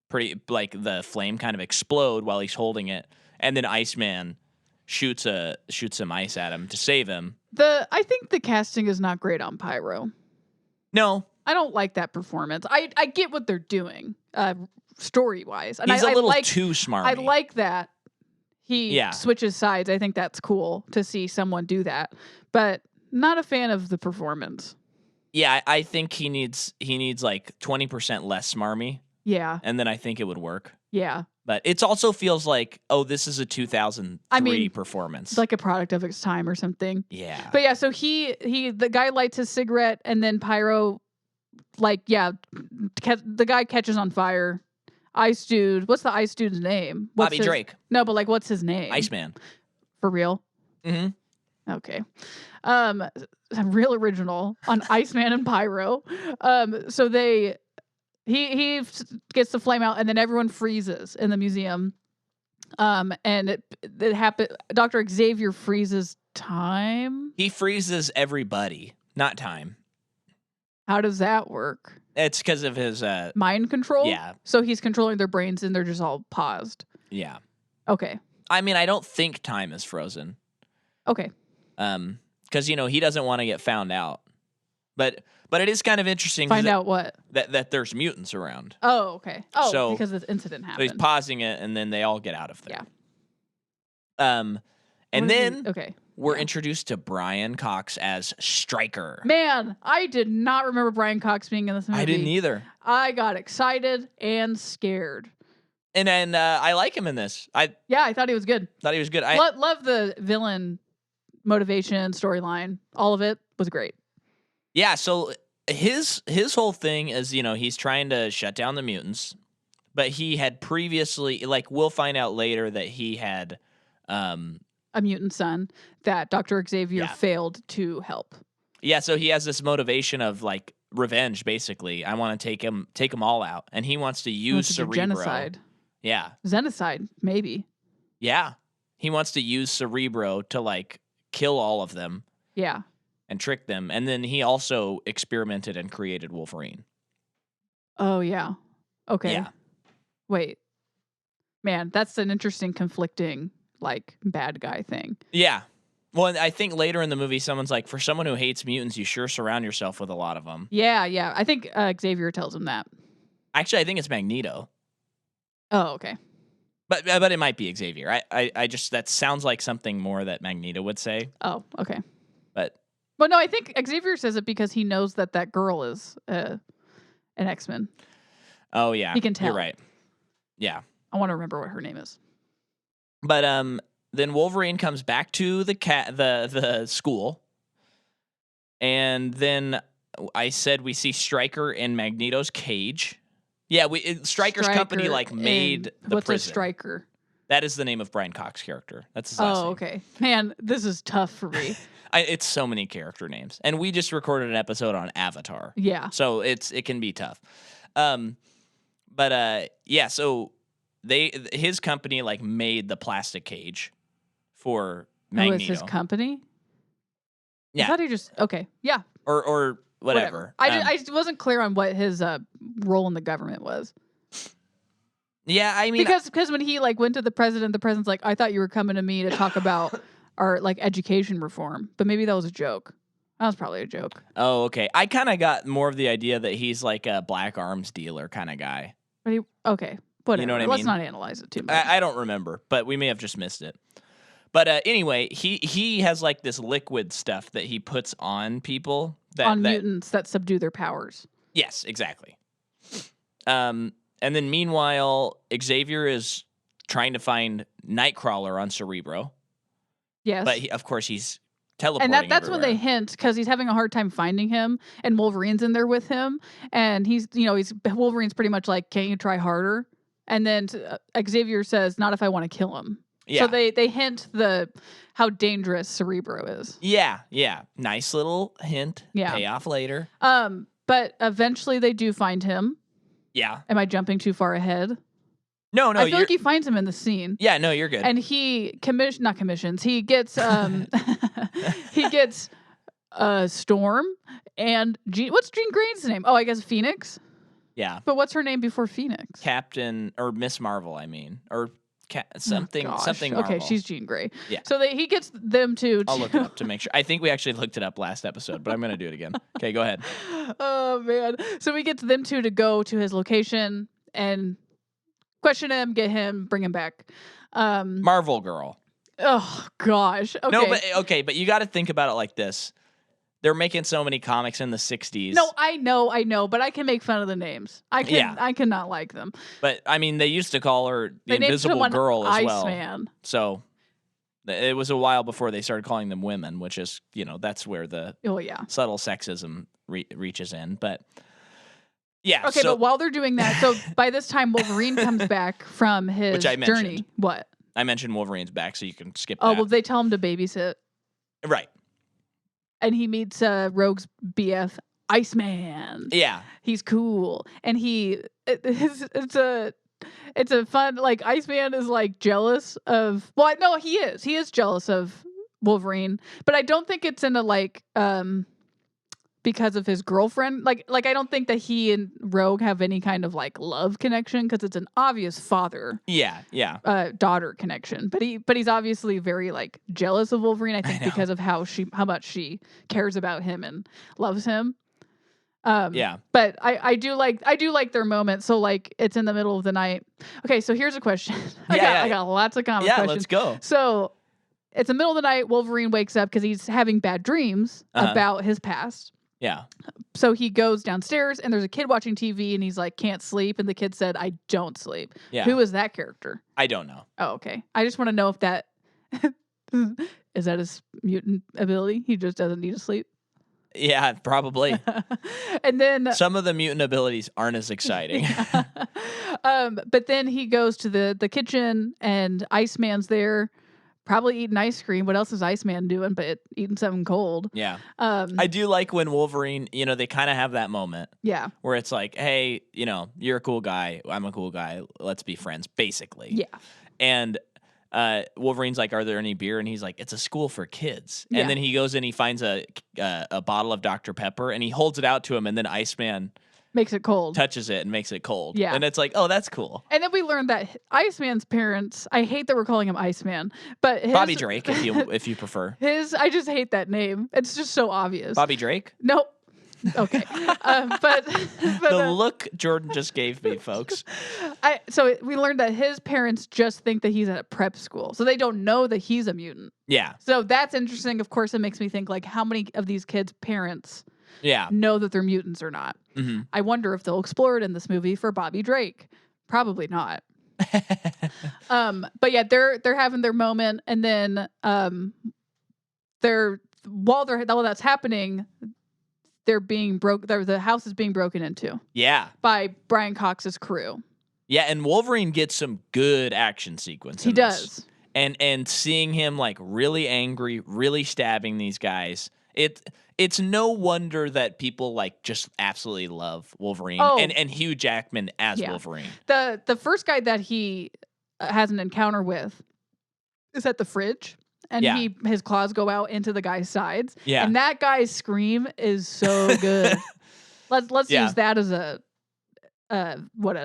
Pretty, like, the flame kind of explode while he's holding it. And then Iceman shoots some ice at him to save him. I think the casting is not great on Pyro. No. I don't like that performance. I get what they're doing, story-wise. And he's a little too smarmy. I like that he switches sides. I think that's cool to see someone do that. But not a fan of the performance. Yeah, I think he needs like 20% less smarmy. Yeah. And then I think it would work. Yeah. But it also feels like, oh, this is a 2003 performance. It's like a product of its time or something. Yeah. But yeah, so the guy lights his cigarette, and then Pyro, the guy catches on fire. Ice Dude, what's the Ice Dude's name? Bobby Drake. No, but like, what's his name? Iceman. For real? Mm-hmm. Okay. Real original on Iceman and Pyro. So he gets the flame out, and then everyone freezes in the museum. And it happened. Dr. Xavier freezes time. He freezes everybody, not time. How does that work? It's because of his mind control. Yeah. So he's controlling their brains, and they're just all paused. Yeah. Okay. I mean, I don't think time is frozen. Okay. Because he doesn't want to get found out, but it is kind of interesting. Find out what? That there's mutants around. Oh, okay. Oh, because this incident happened. So he's pausing it, and then they all get out of there. Yeah. And then okay, we're introduced to Brian Cox as Stryker. Man, I did not remember Brian Cox being in this movie. I didn't either. I got excited and scared. And then I like him in this. I thought he was good. I love the villain motivation, storyline. All of it was great. Yeah, so his whole thing is, he's trying to shut down the mutants, but he had previously, like, we'll find out later that he had a mutant son that Dr. Xavier failed to help. Yeah, so he has this motivation of, like, revenge, basically. I want to take them all out, and he wants to use Cerebro. Genocide. Yeah. Genocide, maybe. Yeah. He wants to use Cerebro to, like, kill all of them. Yeah. And trick them. And then he also experimented and created Wolverine. Oh, yeah. Okay. Yeah. Wait. Man, that's an interesting conflicting, like, bad guy thing. Yeah. Well, I think later in the movie, someone's like, for someone who hates mutants, you sure surround yourself with a lot of them. Yeah. I think Xavier tells him that. Actually, I think it's Magneto. Oh, okay. But it might be Xavier. I just, that sounds like something more that Magneto would say. Oh, okay. But no, I think Xavier says it because he knows that girl is an X-Men. Oh, yeah. He can tell. You're right. Yeah. I want to remember what her name is. But then Wolverine comes back to the school. And then I said we see Stryker in Magneto's cage. Yeah, Stryker's company, like, made the what's prison. A Stryker? That is the name of Brian Cox character. That's his last name. Oh, okay. Man, this is tough for me. It's so many character names. And we just recorded an episode on Avatar. Yeah. So it can be tough. Yeah, so his company like made the plastic cage for Magneto. Oh, it's his company? Yeah. I thought he just okay. Yeah. Or whatever. I just wasn't clear on what his role in the government was. Yeah, I mean, because when he like went to the president's like, I thought you were coming to me to talk about our like education reform, but maybe that was a joke. That was probably a joke. Oh, okay. I kind of got more of the idea that he's like a black arms dealer kind of guy. But okay, whatever. You know what I Let's mean? not analyze it too much. I don't remember, but we may have just missed it. But anyway, he has like this liquid stuff that he puts on people mutants that subdue their powers. Yes, exactly. And then meanwhile, Xavier is trying to find Nightcrawler on Cerebro. Yes. But of course he's teleporting and that's everywhere. when they hint, because he's having a hard time finding him, and Wolverine's in there with him, and Wolverine's pretty much like, can't you try harder? And then Xavier says, not if I want to kill him. Yeah. So they hint how dangerous Cerebro is. Yeah. Nice little hint. Yeah. Payoff later. But eventually they do find him. Yeah. Am I jumping too far ahead? No. I feel like he finds him in the scene. Yeah, no, you're good. And he not commissions. He gets he gets Storm and Jean. What's Jean Grey's name? Oh, I guess Phoenix. Yeah. But what's her name before Phoenix? Captain or Miss Marvel, I mean, or something. Marvel. Okay, she's Jean Grey. Yeah. So he gets them to. I'll look it up to make sure. I think we actually looked it up last episode, but I'm gonna do it again. Okay, go ahead. Oh man! So we get them two to go to his location and question him, get him, bring him back. Marvel Girl. Oh gosh. Okay. No, but you got to think about it like this. They're making so many comics in the 60s. No, I know, but I can make fun of the names. I cannot like them. But I mean, they used to call her the Invisible Girl as well. Iceman. So it was a while before they started calling them women, which is, that's where the subtle sexism reaches in. But yeah. Okay, but while they're doing that, so by this time Wolverine comes back from his which I journey. mentioned. What? I mentioned Wolverine's back, so you can skip that. Oh, well, they tell him to babysit. Right. And he meets Rogue's BF, Iceman. Yeah. He's cool. And it's a fun, like, Iceman is, like, jealous of, well, no, he is. He is jealous of Wolverine. But I don't think it's in a, like, because of his girlfriend. Like I don't think that he and Rogue have any kind of, like, love connection, because it's an obvious father. Yeah. Daughter connection. But he's obviously very, like, jealous of Wolverine, I think, because of how much she cares about him and loves him. Yeah. But I do like their moment. So, like, it's in the middle of the night. Okay, so here's a question. I got lots of comic questions. Yeah, let's go. So it's the middle of the night. Wolverine wakes up because he's having bad dreams about his past. Yeah. So he goes downstairs and there's a kid watching TV and he's like, can't sleep. And the kid said, I don't sleep. Yeah. Who is that character? I don't know. Oh, okay. I just want to know if that is that his mutant ability. He just doesn't need to sleep. Yeah, probably. And then some of the mutant abilities aren't as exciting. But then he goes to the kitchen and Iceman's there. Probably eating ice cream. What else is Iceman doing but eating something cold? Yeah. I do like when Wolverine, they kind of have that moment. Yeah. Where it's like, hey, you're a cool guy. I'm a cool guy. Let's be friends, basically. Yeah. And Wolverine's like, are there any beer? And he's like, it's a school for kids. Yeah. And then he goes and he finds a bottle of Dr. Pepper and he holds it out to him. And then Iceman makes it cold. Touches it and makes it cold. Yeah. And it's like, oh, that's cool. And then we learned that Iceman's parents, I hate that we're calling him Iceman, but Bobby Drake, if you prefer. I just hate that name. It's just so obvious. Bobby Drake? Nope. Okay. But the look Jordan just gave me, folks. So we learned that his parents just think that he's at a prep school. So they don't know that he's a mutant. Yeah. So that's interesting. Of course, it makes me think, like, how many of these kids' parents know that they're mutants or not? Mm-hmm. I wonder if they'll explore it in this movie for Bobby Drake. Probably not. But yeah, they're having their moment, and then while that's happening, the house is being broken into. Yeah. By Brian Cox's crew. Yeah, and Wolverine gets some good action sequences. He does. And seeing him like really angry, really stabbing these guys, it's no wonder that people like just absolutely love Wolverine and Hugh Jackman as Wolverine. The first guy that he has an encounter with is at the fridge, and his claws go out into the guy's sides. Yeah, and that guy's scream is so good. Let's use that as a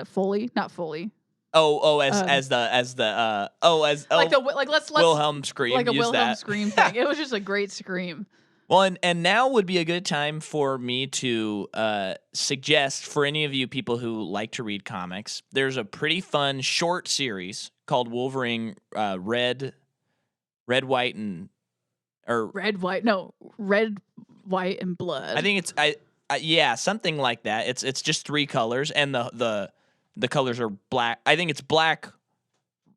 Foley, not Foley. As the let's Wilhelm scream, like a use Wilhelm that. scream thing. It was just a great scream. Well, and now would be a good time for me to suggest for any of you people who like to read comics, there's a pretty fun short series called Wolverine Red, White, and Red, White, and Blood. I think it's something like that. It's just 3 colors, and the colors are black. I think it's black,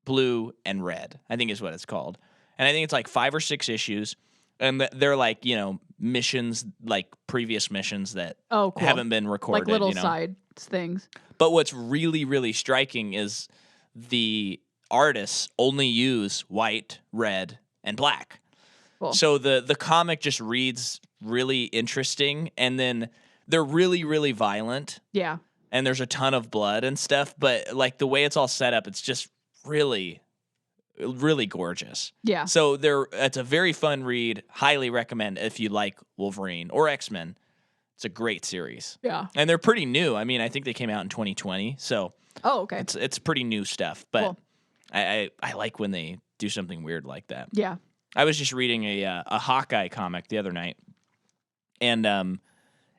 blue, and red, I think is what it's called. And I think it's like 5 or 6 issues. And they're like, missions, like previous missions that haven't been recorded. Like little side things. But what's really, really striking is the artists only use white, red, and black. Cool. So the comic just reads really interesting. And then they're really, really violent. Yeah. And there's a ton of blood and stuff. But like the way it's all set up, it's just really gorgeous. Yeah. So it's a very fun read. Highly recommend if you like Wolverine or X-Men. It's a great series. Yeah. And they're pretty new. I mean, I think they came out in 2020. So okay. It's pretty new stuff. But cool. I like when they do something weird like that. Yeah. I was just reading a Hawkeye comic the other night. And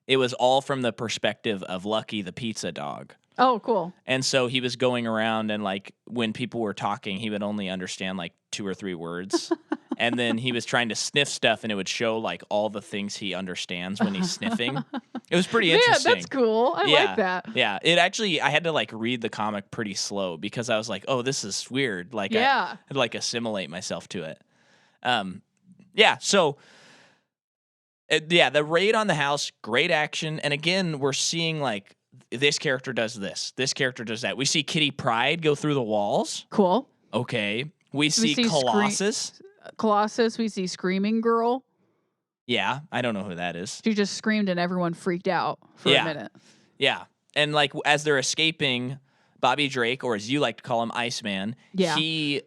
it was all from the perspective of Lucky the pizza dog. Oh, cool. And so he was going around and like when people were talking, he would only understand like 2 or 3 words. And then he was trying to sniff stuff and it would show like all the things he understands when he's sniffing. It was pretty interesting. Yeah, that's cool. I like that. Yeah. It actually, I had to like read the comic pretty slow because I was like, oh, this is weird. Like I had to like assimilate myself to it. So the raid on the house, great action. And again, we're seeing like, this character does this character does that. We see Kitty Pryde go through the walls. Cool. Okay. We see Colossus. Colossus. We see Screaming Girl. Yeah. I don't know who that is. She just screamed and everyone freaked out for a minute. Yeah. And like as they're escaping, Bobby Drake, or as you like to call him, Iceman, he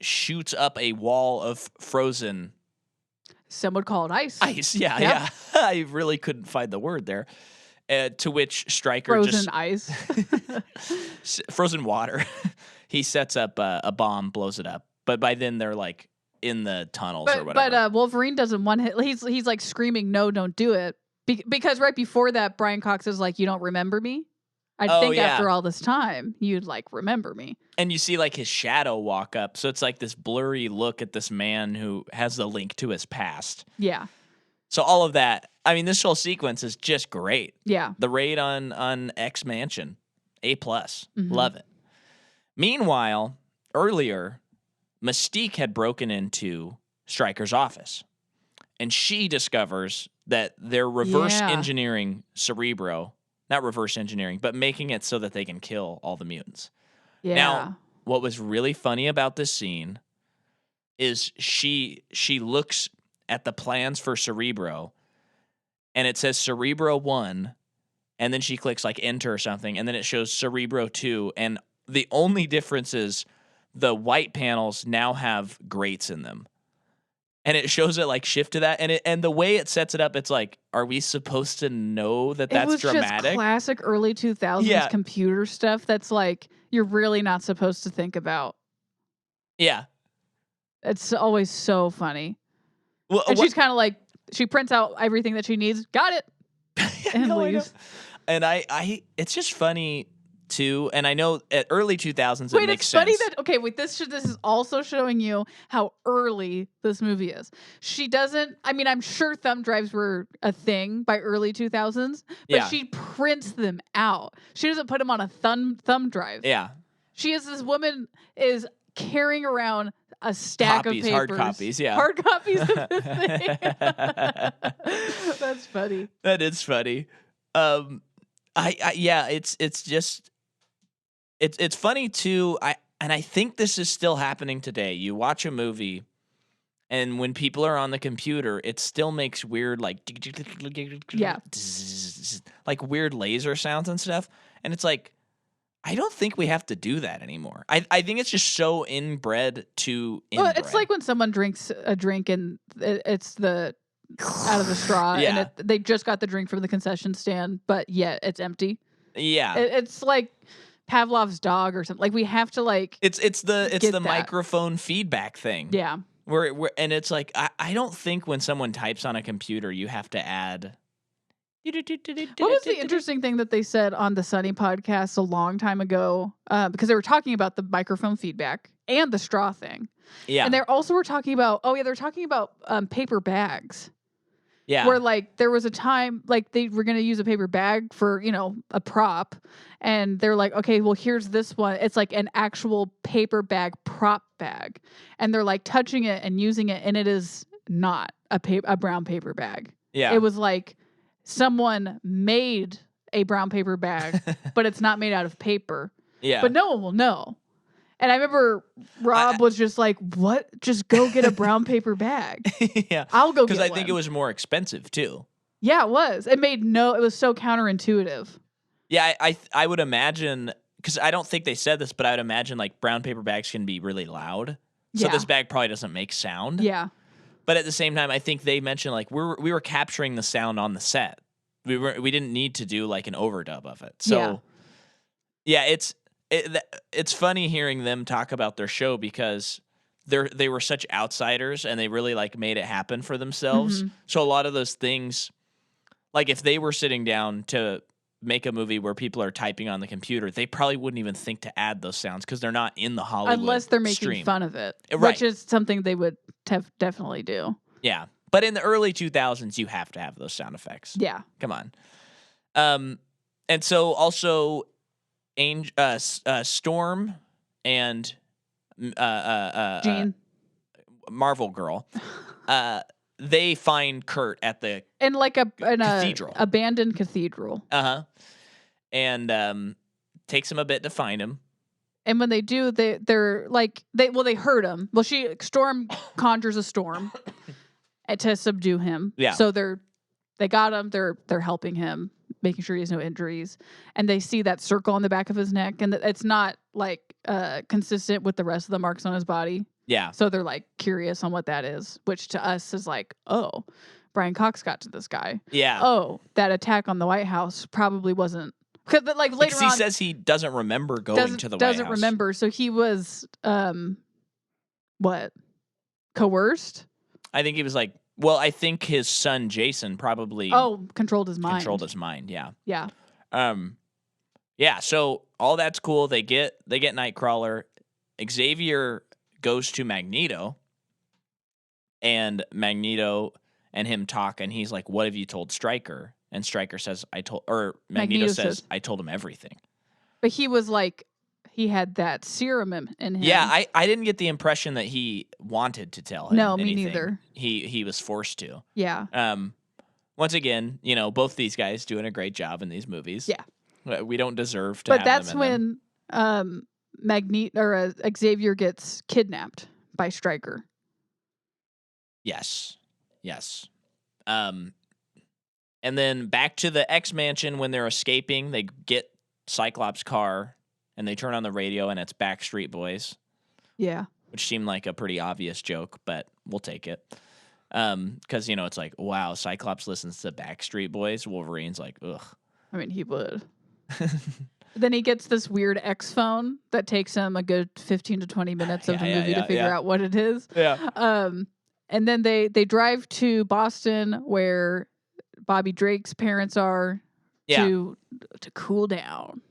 shoots up a wall of frozen. Some would call it ice. Ice. Yeah. I really couldn't find the word there. To which Stryker frozen ice, frozen water. He sets up a bomb, blows it up. But by then they're like in the tunnels or whatever. But Wolverine doesn't want hit. He's like screaming, "No, don't do it!" Because right before that, Brian Cox is like, "You don't remember me? I think after all this time, you'd like remember me." And you see like his shadow walk up, so it's like this blurry look at this man who has the link to his past. Yeah. So all of that, I mean, this whole sequence is just great. Yeah. The raid on X Mansion, A+. Love it. Meanwhile, earlier, Mystique had broken into Stryker's office. And she discovers that they're reverse engineering Cerebro. Not reverse engineering, but making it so that they can kill all the mutants. Yeah. Now, what was really funny about this scene is she looks at the plans for Cerebro, and it says Cerebro 1, and then she clicks like enter or something, and then it shows Cerebro 2, and the only difference is the white panels now have grates in them. And it shows it like shift to that, and the way it sets it up, it's like, are we supposed to know that that's it was dramatic? Just classic early 2000s computer stuff that's like you're really not supposed to think about. Yeah. It's always so funny. Well, and she's kind of like, she prints out everything that she needs. Got it. And leaves. And I it's just funny too. And I know at early 2000s, it makes sense. Funny that, okay, wait, this is also showing you how early this movie is. She doesn't, I mean, I'm sure thumb drives were a thing by early 2000s, but she prints them out. She doesn't put them on a thumb drive. Yeah. This woman is carrying around a stack of papers. Hard copies, yeah. Hard copies of this thing. That's funny. That is funny. It's just It's funny too. I think this is still happening today. You watch a movie, and when people are on the computer, it still makes weird like like weird laser sounds and stuff. And it's like, I don't think we have to do that anymore. I think it's just so inbred to inbred. Well, it's like when someone drinks a drink and it's the out of the straw, and they just got the drink from the concession stand, but yet it's empty. Yeah, it's like Pavlov's dog or something. Like we have to like it's the microphone feedback thing. Yeah, where and it's like I don't think when someone types on a computer you have to add. What was the interesting thing that they said on the Sunny podcast a long time ago? Because they were talking about the microphone feedback and the straw thing. Yeah, and they also were talking about they're talking about paper bags. Yeah. Where like there was a time like they were going to use a paper bag for, a prop, and they're like, okay, well here's this one. It's like an actual paper bag prop bag. And they're like touching it and using it, and it is not a brown paper bag. Yeah. It was like someone made a brown paper bag, but it's not made out of paper. Yeah. But no one will know. And I remember Rob was just like, what? Just go get a brown paper bag. Yeah. I'll go get one. Because I think it was more expensive too. Yeah, it was. It was so counterintuitive. Yeah, I would imagine, because I don't think they said this, but I would imagine like brown paper bags can be really loud. So this bag probably doesn't make sound. Yeah. But at the same time, I think they mentioned like we were capturing the sound on the set. We didn't need to do like an overdub of it. So yeah, it's funny hearing them talk about their show because they were such outsiders and they really like made it happen for themselves. Mm-hmm. So a lot of those things, like if they were sitting down to make a movie where people are typing on the computer, they probably wouldn't even think to add those sounds because they're not in the Hollywood unless they're making stream. Fun of it, right. Which is something they would definitely do. Yeah, but in the early 2000s, you have to have those sound effects. Yeah, come on. And so also. Storm and Jean, Marvel Girl, they find Kurt at the cathedral, abandoned cathedral. And takes him a bit to find him. And when they do, they're like they hurt him. Well, Storm conjures a storm to subdue him. Yeah. So they got him. They're helping him, making sure he has no injuries, and they see that circle on the back of his neck, and it's not like consistent with the rest of the marks on his body. Yeah. So they're like curious on what that is, which to us is like, oh, Brian Cox got to this guy. Yeah. Oh, that attack on the White House probably wasn't because like later on he says he doesn't remember going to the White House. Doesn't remember, so he was coerced. I think he was like. Well, I think his son Jason probably controlled his mind. Yeah. Yeah. Yeah, so all that's cool. They get Nightcrawler. Xavier goes to Magneto, and Magneto and him talk, and he's like, "What have you told Stryker?" And Stryker says, Magneto says, "I told him everything." But he was like, he had that serum in him. Yeah, I didn't get the impression that he wanted to tell him. No, anything. Me neither. He was forced to. Yeah. Once again, both these guys doing a great job in these movies. Yeah. We don't deserve to. But that's when Xavier gets kidnapped by Stryker. Yes. And then back to the X Mansion when they're escaping, they get Cyclops' car. And they turn on the radio, and it's Backstreet Boys. Yeah. Which seemed like a pretty obvious joke, but we'll take it. Because, it's like, wow, Cyclops listens to Backstreet Boys. Wolverine's like, ugh. I mean, he would. Then he gets this weird X phone that takes him a good 15 to 20 minutes of the movie to figure out what it is. Yeah. And then they drive to Boston, where Bobby Drake's parents are, to cool down.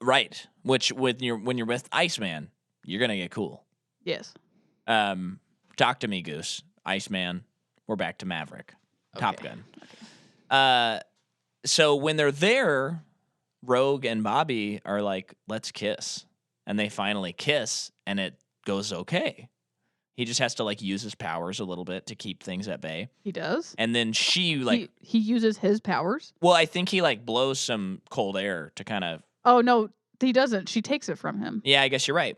Right, which when you're with Iceman, you're gonna get cool. Yes. Talk to me, Goose. Iceman. We're back to Maverick. Okay. Top Gun. Okay. So when they're there, Rogue and Bobby are like, "Let's kiss," and they finally kiss, and it goes okay. He just has to like use his powers a little bit to keep things at bay. He does, and then she like he uses his powers. Well, I think he like blows some cold air to kind of. Oh, no. he doesn't. She takes it from him. Yeah, I guess you're right.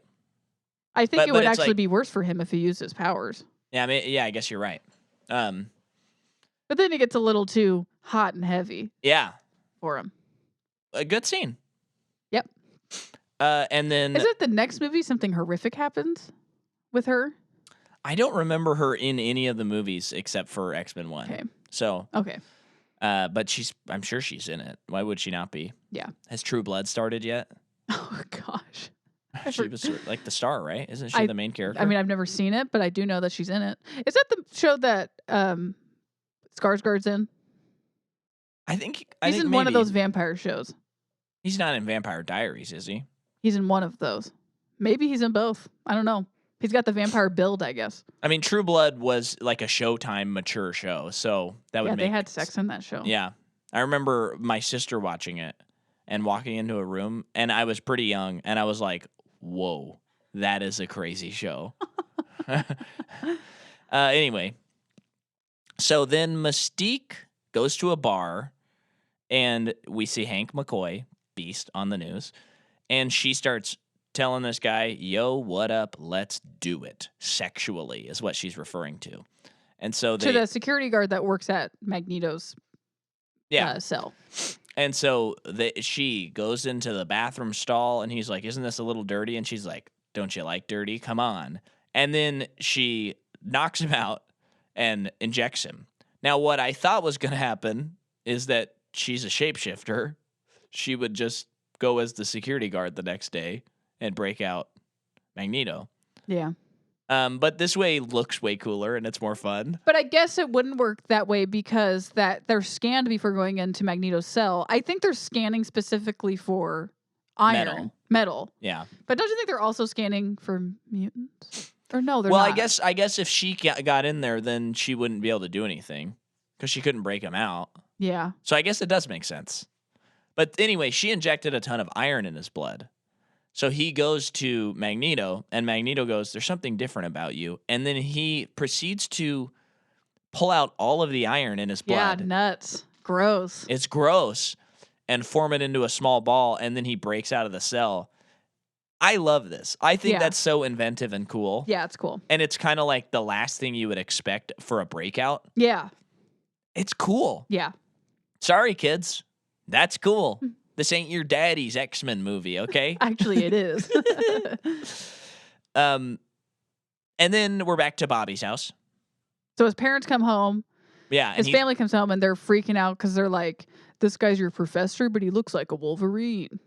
I think it would actually be worse for him if he used his powers. Yeah, I guess you're right. But then it gets a little too hot and heavy. Yeah. For him. A good scene. Yep. And then... Is it the next movie something horrific happens with her? I don't remember her in any of the movies except for X-Men 1. Okay. So... Okay. But I'm sure she's in it. Why would she not be? Yeah. Has True Blood started yet? Oh, gosh. She was like the star, right? Isn't she the main character? I mean, I've never seen it, but I do know that she's in it. Is that the show that Skarsgård's in? I think he's in one of those vampire shows. He's not in Vampire Diaries, is he? He's in one of those. Maybe he's in both. I don't know. He's got the vampire build, I guess. I mean, True Blood was like a Showtime mature show, so that would make... they had sex in that show. Yeah. I remember my sister watching it and walking into a room, and I was pretty young, and I was like, whoa, that is a crazy show. Anyway, so then Mystique goes to a bar, and we see Hank McCoy, Beast, on the news, and she starts telling this guy, yo, what up, let's do it. Sexually is what she's referring to. And so to the security guard that works at Magneto's cell. And so she goes into the bathroom stall, and he's like, isn't this a little dirty? And she's like, don't you like dirty? Come on. And then she knocks him out and injects him. Now, what I thought was going to happen is that she's a shapeshifter. She would just go as the security guard the next day and break out Magneto. Yeah. But this way looks way cooler and it's more fun. But I guess it wouldn't work that way because they're scanned before going into Magneto's cell. I think they're scanning specifically for iron. Metal. Yeah. But don't you think they're also scanning for mutants? Or no, they're not. Well, I guess if she got in there, then she wouldn't be able to do anything because she couldn't break him out. Yeah. So I guess it does make sense. But anyway, she injected a ton of iron in his blood. So he goes to Magneto, and Magneto goes, there's something different about you. And then he proceeds to pull out all of the iron in his blood. Yeah, nuts. Gross. It's gross. And form it into a small ball, and then he breaks out of the cell. I love this. I think that's so inventive and cool. Yeah, it's cool. And it's kind of like the last thing you would expect for a breakout. Yeah. It's cool. Yeah. Sorry, kids. That's cool. This ain't your daddy's X-Men movie, okay? Actually, it is. And then we're back to Bobby's house. So his parents come home. Yeah. His family comes home, and they're freaking out because they're like, this guy's your professor, but he looks like a Wolverine.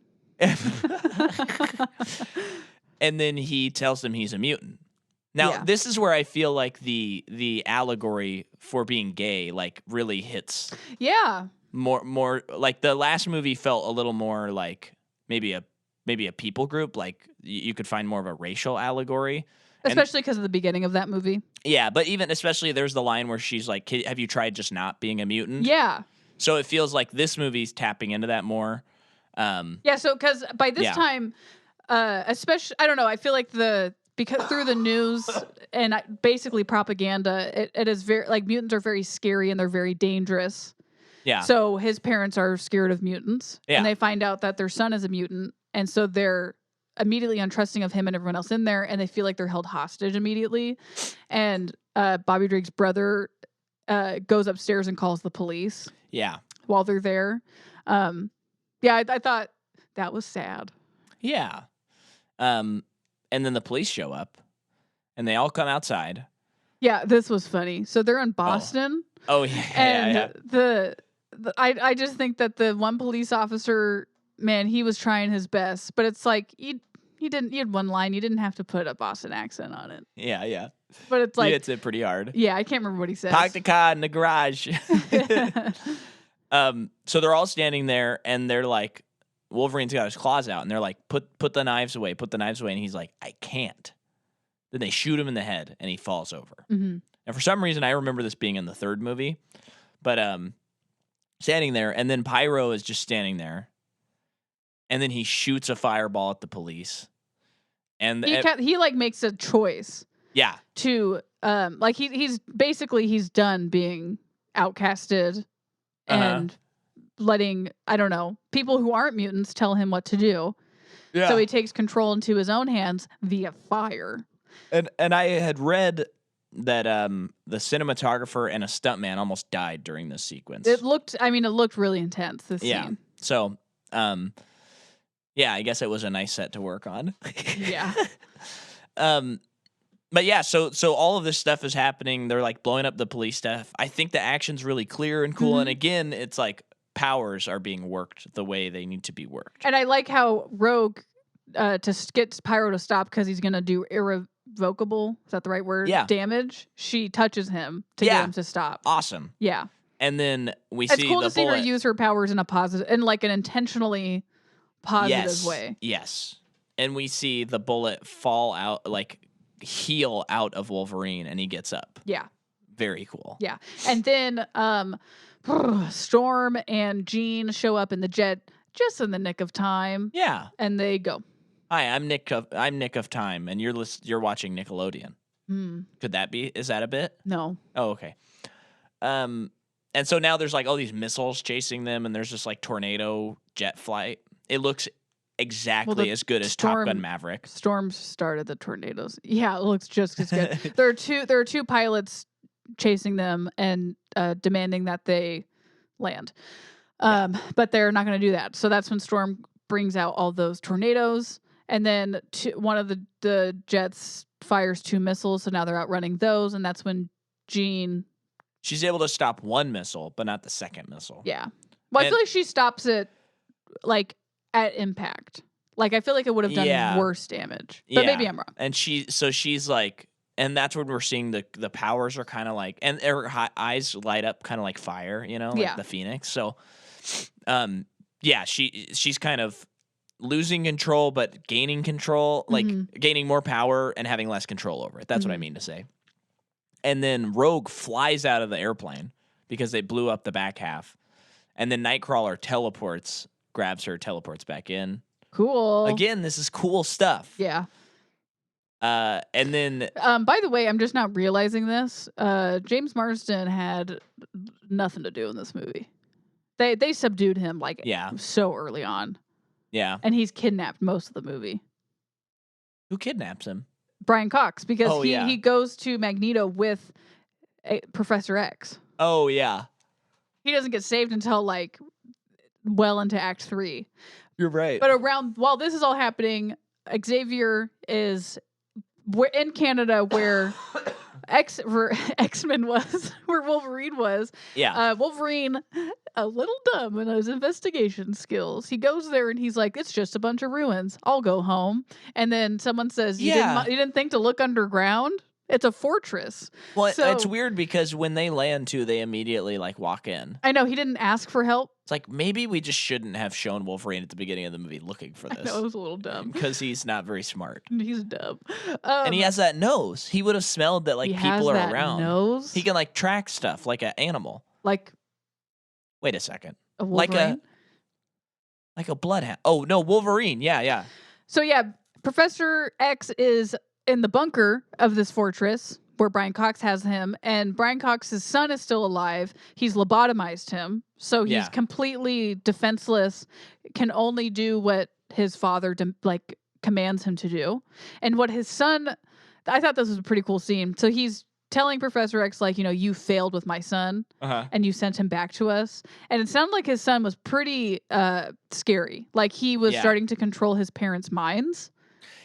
And then he tells them he's a mutant. Now, this is where I feel like the allegory for being gay like really hits. Yeah. More like the last movie felt a little more like maybe a people group, like you could find more of a racial allegory. Especially because of the beginning of that movie. Yeah, but even especially there's the line where she's like, have you tried just not being a mutant? Yeah. So it feels like this movie's tapping into that more. Yeah, so because by this time, especially, I don't know, I feel like because through the news and basically propaganda, it is very, like, mutants are very scary and they're very dangerous. Yeah. So his parents are scared of mutants. Yeah. And they find out that their son is a mutant. And so they're immediately untrusting of him and everyone else in there. And they feel like they're held hostage immediately. And Bobby Drake's brother goes upstairs and calls the police. Yeah. While they're there. I thought that was sad. Yeah. And then the police show up. And they all come outside. Yeah, this was funny. So they're in Boston. Oh yeah. And I just think that the one police officer, man, he was trying his best, but it's like you had one line, you didn't have to put a Boston accent on it. Yeah. But it's like he hits it pretty hard. Yeah, I can't remember what he says. Park the car in the garage. So they're all standing there and they're like, Wolverine's got his claws out and they're like, put the knives away, and he's like, I can't. Then they shoot him in the head and he falls over. Mm-hmm. And for some reason, I remember this being in the third movie, but standing there, and then Pyro is just standing there, and then he shoots a fireball at the police, and he like makes a choice. Yeah. To like he's done being outcasted and letting, I don't know, people who aren't mutants tell him what to do. Yeah. So he takes control into his own hands via fire. And I had read that the cinematographer and a stuntman almost died during this sequence. It looked really intense, this scene. So, yeah, I guess it was a nice set to work on. Yeah. But yeah, so all of this stuff is happening. They're like blowing up the police stuff. I think the action's really clear and cool. And again, it's like powers are being worked the way they need to be worked. And I like how Rogue to get Pyro to stop because he's going to do irrevocable, is that the right word? Yeah. Damage. She touches him to get him to stop. Awesome. Yeah. And then we it's see cool the to see her bullet. use her powers in a positive, in like an intentionally positive way. Yes. And we see the bullet fall out, like heal out of Wolverine, and he gets up. Yeah. Very cool. Yeah. And then Storm and Jean show up in the jet just in the nick of time. Yeah. And they go. Hi, I'm Nick of Time, and you're watching Nickelodeon. Could that be? Is that a bit? No. Oh, okay. And so now there's like all these missiles chasing them, and there's just like tornado jet flight. It looks exactly as good as Top Gun Maverick. Storm started the tornadoes. Yeah, it looks just as good. There are two pilots chasing them and demanding that they land. But they're not going to do that. So that's when Storm brings out all those tornadoes, and then one of the jets fires 2 missiles. So now they're outrunning those, and that's when Jean. She's able to stop one missile, but not the second missile. Yeah. Well, I feel like she stops it like at impact. Like I feel like it would have done worse damage. But maybe I'm wrong. And she's like, and that's when we're seeing the powers are kind of like, and her eyes light up kind of like fire, like the Phoenix. So, she's kind of losing control, but gaining control, like gaining more power and having less control over it. That's what I mean to say. And then Rogue flies out of the airplane because they blew up the back half. And then Nightcrawler grabs her, teleports back in. Cool. Again, this is cool stuff. Yeah. And then... by the way, I'm just not realizing this. James Marsden had nothing to do in this movie. They subdued him so early on. Yeah. And he's kidnapped most of the movie. Who kidnaps him? Brian Cox, because he goes to Magneto with Professor X. Oh, yeah. He doesn't get saved until well into Act 3. You're right. But while this is all happening, Xavier is in Canada where X-Men was, where Wolverine was. Yeah. Wolverine, a little dumb in his investigation skills. He goes there and he's like, it's just a bunch of ruins. I'll go home. And then someone says, you didn't think to look underground? It's a fortress. Well, it's weird because when they land too, they immediately walk in. I know, he didn't ask for help. It's like, maybe we just shouldn't have shown Wolverine at the beginning of the movie looking for this. I know, it was a little dumb. Because he's not very smart. He's dumb. And he has that nose. He would have smelled that people are around. Nose? He can track stuff like an animal. Wait a second. A Wolverine? Like a bloodhound. Oh, no, Wolverine. Yeah. So Professor X is in the bunker of this fortress where Brian Cox has him, and Brian Cox's son is still alive. He's lobotomized him, so he's completely defenseless, can only do what his father commands him to do. And what his son, I thought this was a pretty cool scene. So he's telling Professor X, you failed with my son, and you sent him back to us. And it sounded like his son was pretty scary. Like he was starting to control his parents' minds.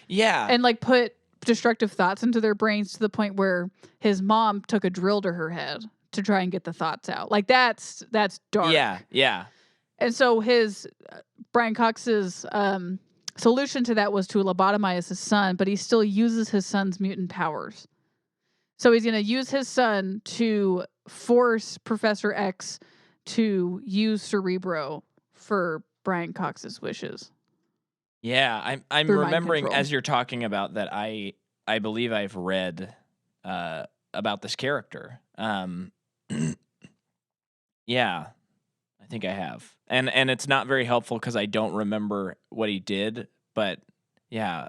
Yeah. And put destructive thoughts into their brains to the point where his mom took a drill to her head to try and get the thoughts out. That's dark. Yeah. And so Brian Cox's solution to that was to lobotomize his son, but he still uses his son's mutant powers. So he's going to use his son to force Professor X to use Cerebro for Brian Cox's wishes. Yeah, I'm remembering as you're talking about that. I believe I've read about this character. Yeah, I think I have, and it's not very helpful because I don't remember what he did. But yeah.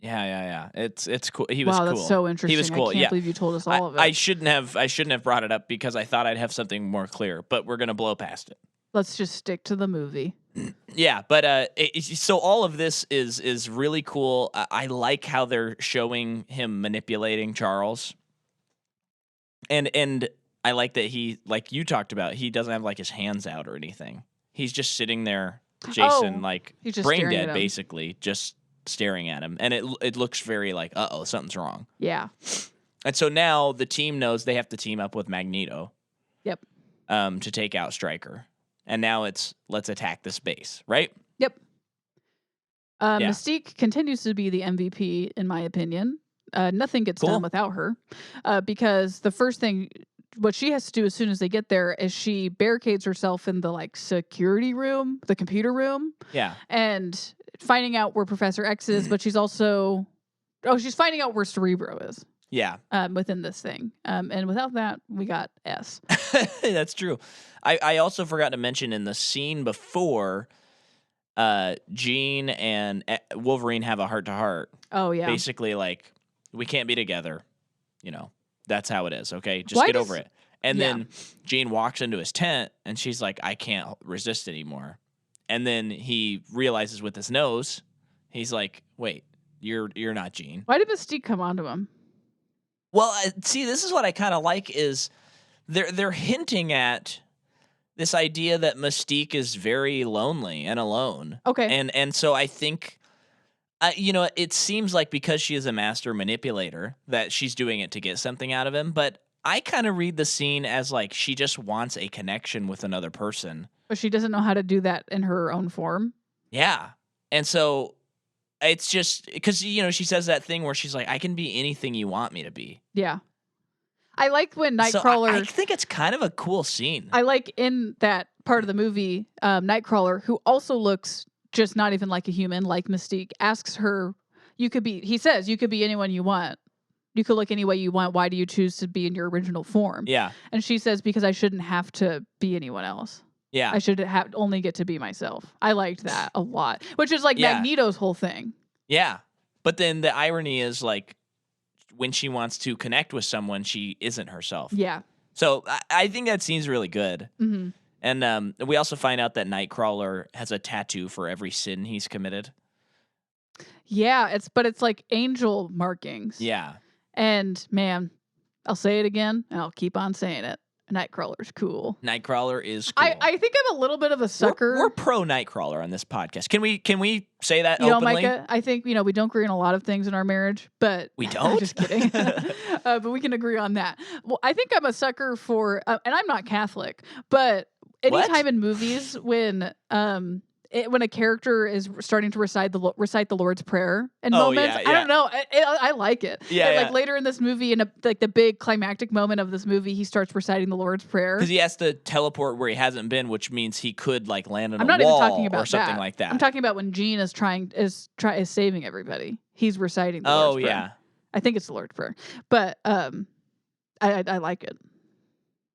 It's cool. He was cool. Wow, that's so interesting. He was cool. I can't believe you told us all of it. I shouldn't have brought it up because I thought I'd have something more clear. But we're gonna blow past it. Let's just stick to the movie. Yeah, but so all of this is really cool. I like how they're showing him manipulating Charles, and I like that he, like you talked about, he doesn't have like his hands out or anything. He's just sitting there, Jason, like he's just brain staring at dead, him. basically, just staring at him, and it looks very like, uh-oh, something's wrong. Yeah. And so now the team knows they have to team up with Magneto. Yep. To take out Stryker. And now it's, let's attack this base, right? Yep. Mystique continues to be the MVP, in my opinion. Nothing gets done without her. Because the first thing, what she has to do as soon as they get there is she barricades herself in the like security room, the computer room. Yeah. And finding out where Professor X is, but she's also, she's finding out where Cerebro is. Yeah. Within this thing. And without that, we got S. That's true. I also forgot to mention in the scene before, Jean and Wolverine have a heart-to-heart. Oh, yeah. Basically, like, we can't be together. You know, that's how it is, okay? Just get over it. And then Jean walks into his tent, and she's like, I can't resist anymore. And then he realizes with his nose, he's like, wait, you're not Jean. Why did Mystique come onto him? Well, see, this is what I kind of like is they're hinting at this idea that Mystique is very lonely and alone. Okay. And so I think, it seems like because she is a master manipulator that she's doing it to get something out of him. But I kind of read the scene as like she just wants a connection with another person. But she doesn't know how to do that in her own form. Yeah. And so it's just because, she says that thing where she's like, I can be anything you want me to be. Yeah. I like when Nightcrawler... So I think it's kind of a cool scene. I like in that part of the movie, Nightcrawler, who also looks just not even like a human, like Mystique, asks her, he says, you could be anyone you want. You could look any way you want. Why do you choose to be in your original form? Yeah. And she says, because I shouldn't have to be anyone else. Yeah. I should only get to be myself. I liked that a lot, which is like Magneto's whole thing. Yeah. But then the irony is like when she wants to connect with someone, she isn't herself. Yeah. So I think that scene's really good. Mm-hmm. And we also find out that Nightcrawler has a tattoo for every sin he's committed. Yeah, it's like angel markings. Yeah. And man, I'll say it again, and I'll keep on saying it. Nightcrawler's cool. Nightcrawler is cool. I think I'm a little bit of a sucker. We're pro Nightcrawler on this podcast. Can we say that openly? Micah, I think, we don't agree on a lot of things in our marriage, but... We don't? I'm just kidding. But we can agree on that. Well, I think I'm a sucker for... and I'm not Catholic, but anytime in movies when a character is starting to recite the Lord's Prayer in moments, I don't know, I like it. Yeah, like later in this movie, in the big climactic moment of this movie, he starts reciting the Lord's Prayer because he has to teleport where he hasn't been, which means he could like land on I'm a not wall even talking about or something like that. I'm talking about when Jean is is saving everybody. He's reciting the Lord's Prayer. Yeah, I think it's the Lord's Prayer, but I like it.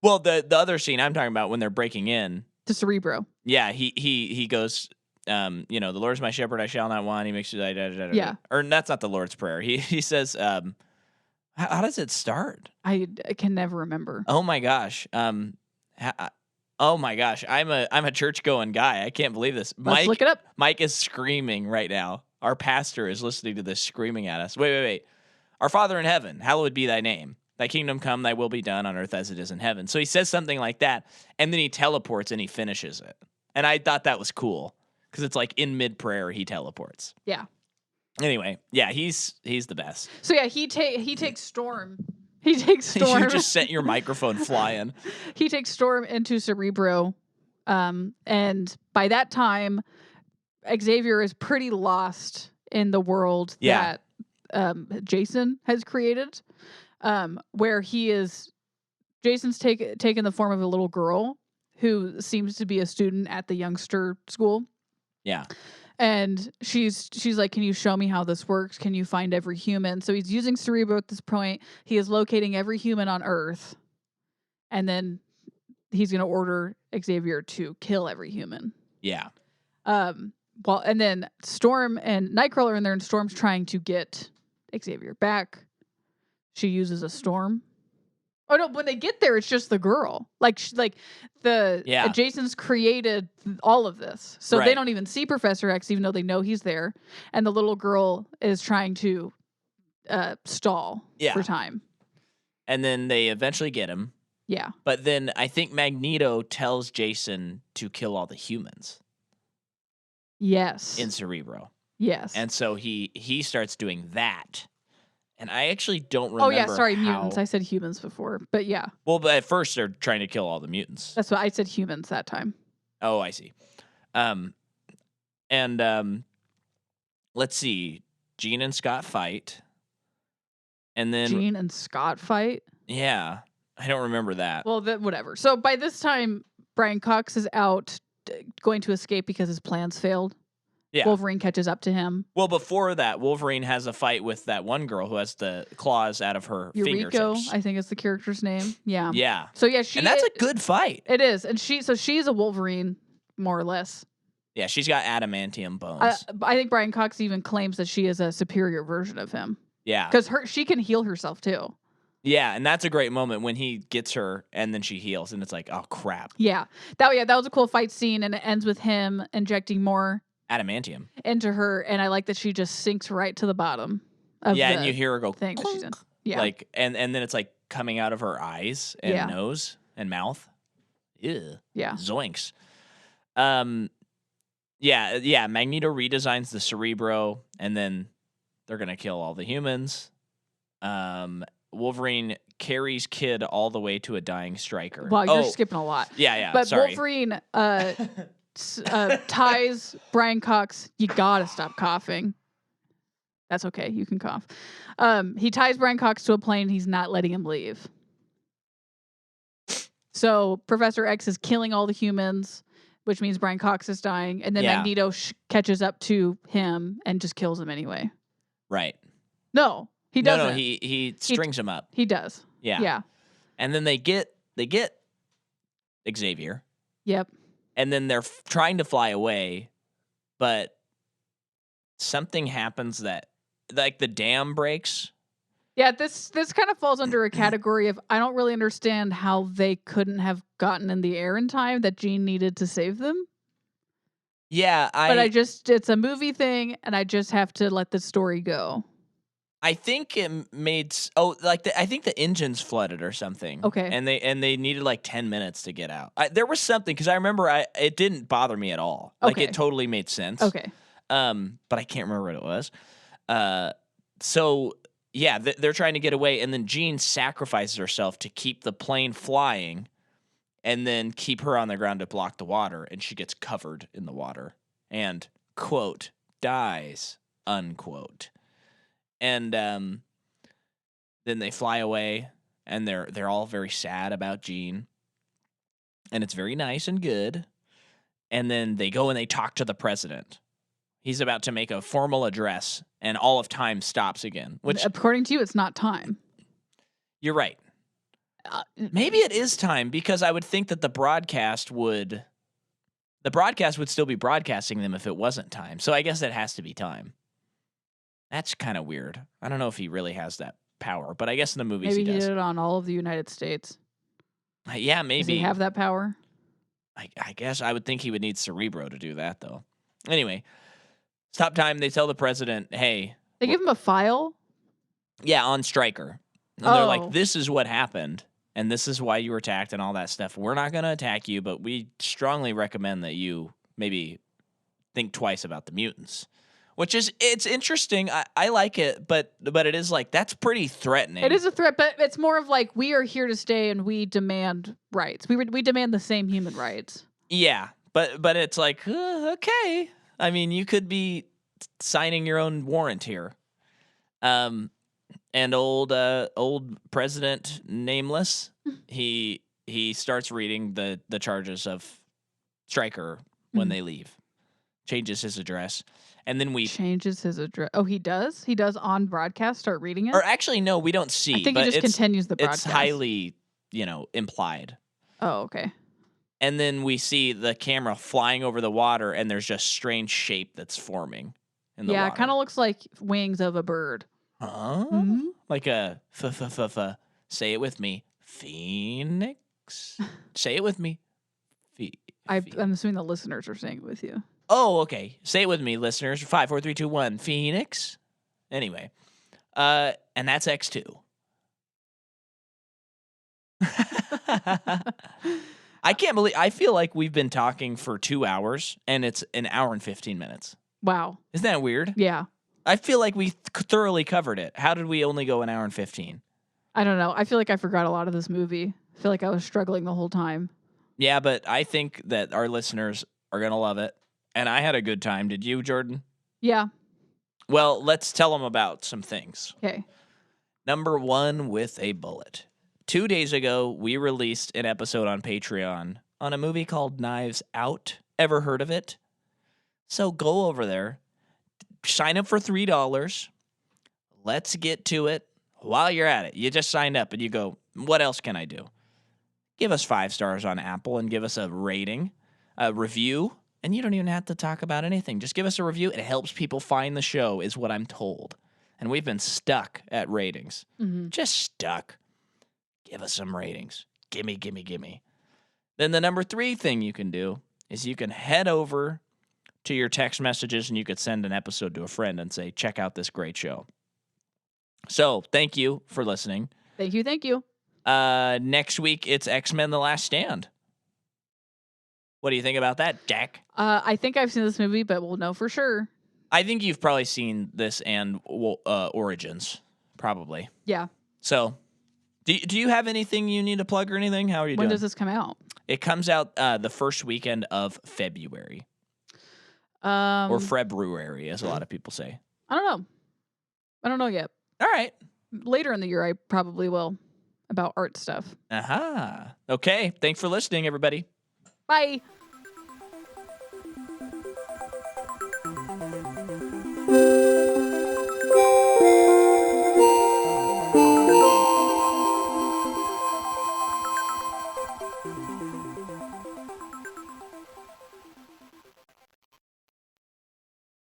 Well, the other scene I'm talking about when they're breaking in to Cerebro. Yeah, he goes, the Lord's my shepherd, I shall not want. He makes you yeah. Or that's not the Lord's Prayer. He says, how does it start? I can never remember. Oh my gosh. Oh my gosh. I'm a church going guy. I can't believe this. Let's look it up. Mike is screaming right now. Our pastor is listening to this, screaming at us. Wait. Our Father in heaven, hallowed be thy name. Thy kingdom come, thy will be done on earth as it is in heaven. So he says something like that, and then he teleports and he finishes it. And I thought that was cool because it's like in mid-prayer he teleports. Yeah. Anyway, yeah, he's the best. So yeah, he takes Storm. He takes Storm. You just sent your microphone flying. He takes Storm into Cerebro, and by that time, Xavier is pretty lost in the world that Jason has created. Where Jason's taken the form of a little girl who seems to be a student at the youngster school. Yeah. And she's like, can you show me how this works? Can you find every human? So he's using Cerebro at this point. He is locating every human on Earth. And then he's going to order Xavier to kill every human. Yeah. And then Storm and Nightcrawler are in there, and Storm's trying to get Xavier back. She uses a storm. Oh no! When they get there, it's just the girl. Like Jason's created all of this, so they don't even see Professor X, even though they know he's there. And the little girl is trying to stall for time. And then they eventually get him. Yeah. But then I think Magneto tells Jason to kill all the humans. Yes. In Cerebro. Yes. And so he starts doing that. And I actually don't remember. Oh yeah, sorry, mutants. I said humans before, but yeah. Well, but at first they're trying to kill all the mutants. That's what I said, humans that time. Oh, I see. Let's see. Jean and Scott fight. And then Jean and Scott fight? Yeah. I don't remember that. Well, whatever. So by this time, Brian Cox is out going to escape because his plans failed. Yeah. Wolverine catches up to him. Well, before that, Wolverine has a fight with that one girl who has the claws out of her fingertips. I think is the character's name. Yeah. Yeah. So yeah, and that's a good fight. It is, and she's a Wolverine, more or less. Yeah, she's got adamantium bones. I think Brian Cox even claims that she is a superior version of him. Yeah. Because she can heal herself too. Yeah, and that's a great moment when he gets her and then she heals, and it's like, oh crap. Yeah, that was a cool fight scene, and it ends with him injecting more adamantium into her, and I like that she just sinks right to the bottom of and you hear her go thing that she's in. Yeah. Like and then it's like coming out of her eyes and nose and mouth. Ew. Yeah. Zoinks. Yeah, Magneto redesigns the Cerebro, and then they're gonna kill all the humans. Wolverine carries Kid all the way to a dying Stryker. Wow, you're skipping a lot. Yeah, but sorry. Wolverine ties Brian Cox. You gotta stop coughing. That's okay. You can cough. He ties Brian Cox to a plane. He's not letting him leave. So Professor X is killing all the humans, which means Brian Cox is dying. And then Magneto catches up to him and just kills him anyway. Right. No, he doesn't. No, he strings him up. He does. Yeah. Yeah. And then they get Xavier. Yep. And then they're trying to fly away, but something happens that, like, the dam breaks. Yeah, this kind of falls under a category of I don't really understand how they couldn't have gotten in the air in time that Jean needed to save them. Yeah, but it's a movie thing, and I just have to let the story go. I think it made I think the engines flooded or something. Okay, and they needed like 10 minutes to get out. There was something because I remember it didn't bother me at all. Like it totally made sense. Okay, but I can't remember what it was. So yeah, they're trying to get away, and then Jean sacrifices herself to keep the plane flying, and then keep her on the ground to block the water, and she gets covered in the water and quote dies unquote. And then they fly away, and they're all very sad about Jean, and it's very nice and good. And then they go and they talk to the president. He's about to make a formal address, and all of time stops again. Which, according to you, it's not time. You're right. Maybe it is time, because I would think that the broadcast would still be broadcasting them if it wasn't time. So I guess it has to be time. That's kind of weird. I don't know if he really has that power, but I guess in the movies he does. Maybe he did it on all of the United States. Yeah, maybe. Does he have that power? I guess I would think he would need Cerebro to do that, though. Anyway, stop time. They tell the president, hey. They give him a file? Yeah, on Stryker. And they're like, this is what happened, and this is why you were attacked and all that stuff. We're not going to attack you, but we strongly recommend that you maybe think twice about the mutants. Which is, it's interesting. I like it, but it is like, that's pretty threatening. It is a threat, but it's more of like, we are here to stay and we demand rights. We demand the same human rights. Yeah, but it's like, okay. I mean, you could be signing your own warrant here. And old President Nameless, he starts reading the charges of Stryker when they leave. Changes his address. And then changes his address. Oh, he does? He does on broadcast start reading it? Or actually, no, we don't see. I think he just continues the broadcast. It's highly, implied. Oh, okay. And then we see the camera flying over the water, and there's just strange shape that's forming in the water. Yeah, it kind of looks like wings of a bird. Like a say it with me, Phoenix. Say it with me. I'm assuming the listeners are saying it with you. Oh, okay. Say it with me, listeners. 5, 4, 3, 2, 1. Phoenix. Anyway, and that's X2. I can't believe. I feel like we've been talking for 2 hours, and it's an hour and 15 minutes. Wow. Isn't that weird? Yeah. I feel like we thoroughly covered it. How did we only go an hour and 15? I don't know. I feel like I forgot a lot of this movie. I feel like I was struggling the whole time. Yeah, but I think that our listeners are going to love it. And I had a good time. Did you, Jordan? Yeah. Well, let's tell them about some things. Okay. Number 1 with a bullet. 2 days ago, we released an episode on Patreon on a movie called Knives Out. Ever heard of it? So go over there. Sign up for $3. Let's get to it. While you're at it, you just signed up and you go, what else can I do? Give us 5 stars on Apple and give us a rating, a review, and you don't even have to talk about anything. Just give us a review. It helps people find the show, is what I'm told. And we've been stuck at ratings. Mm-hmm. Just stuck. Give us some ratings. Gimme. Then the number 3 thing you can do is you can head over to your text messages and you could send an episode to a friend and say, check out this great show. So thank you for listening. Thank you. Next week, it's X-Men The Last Stand. What do you think about that, Jack? I think I've seen this movie, but we'll know for sure. I think you've probably seen this and Origins, probably. Yeah. So, do you have anything you need to plug or anything? How are you doing? When does this come out? It comes out the first weekend of February. Or February, as a lot of people say. I don't know yet. All right. Later in the year, I probably will, about art stuff. Aha. Okay. Thanks for listening, everybody. Bye.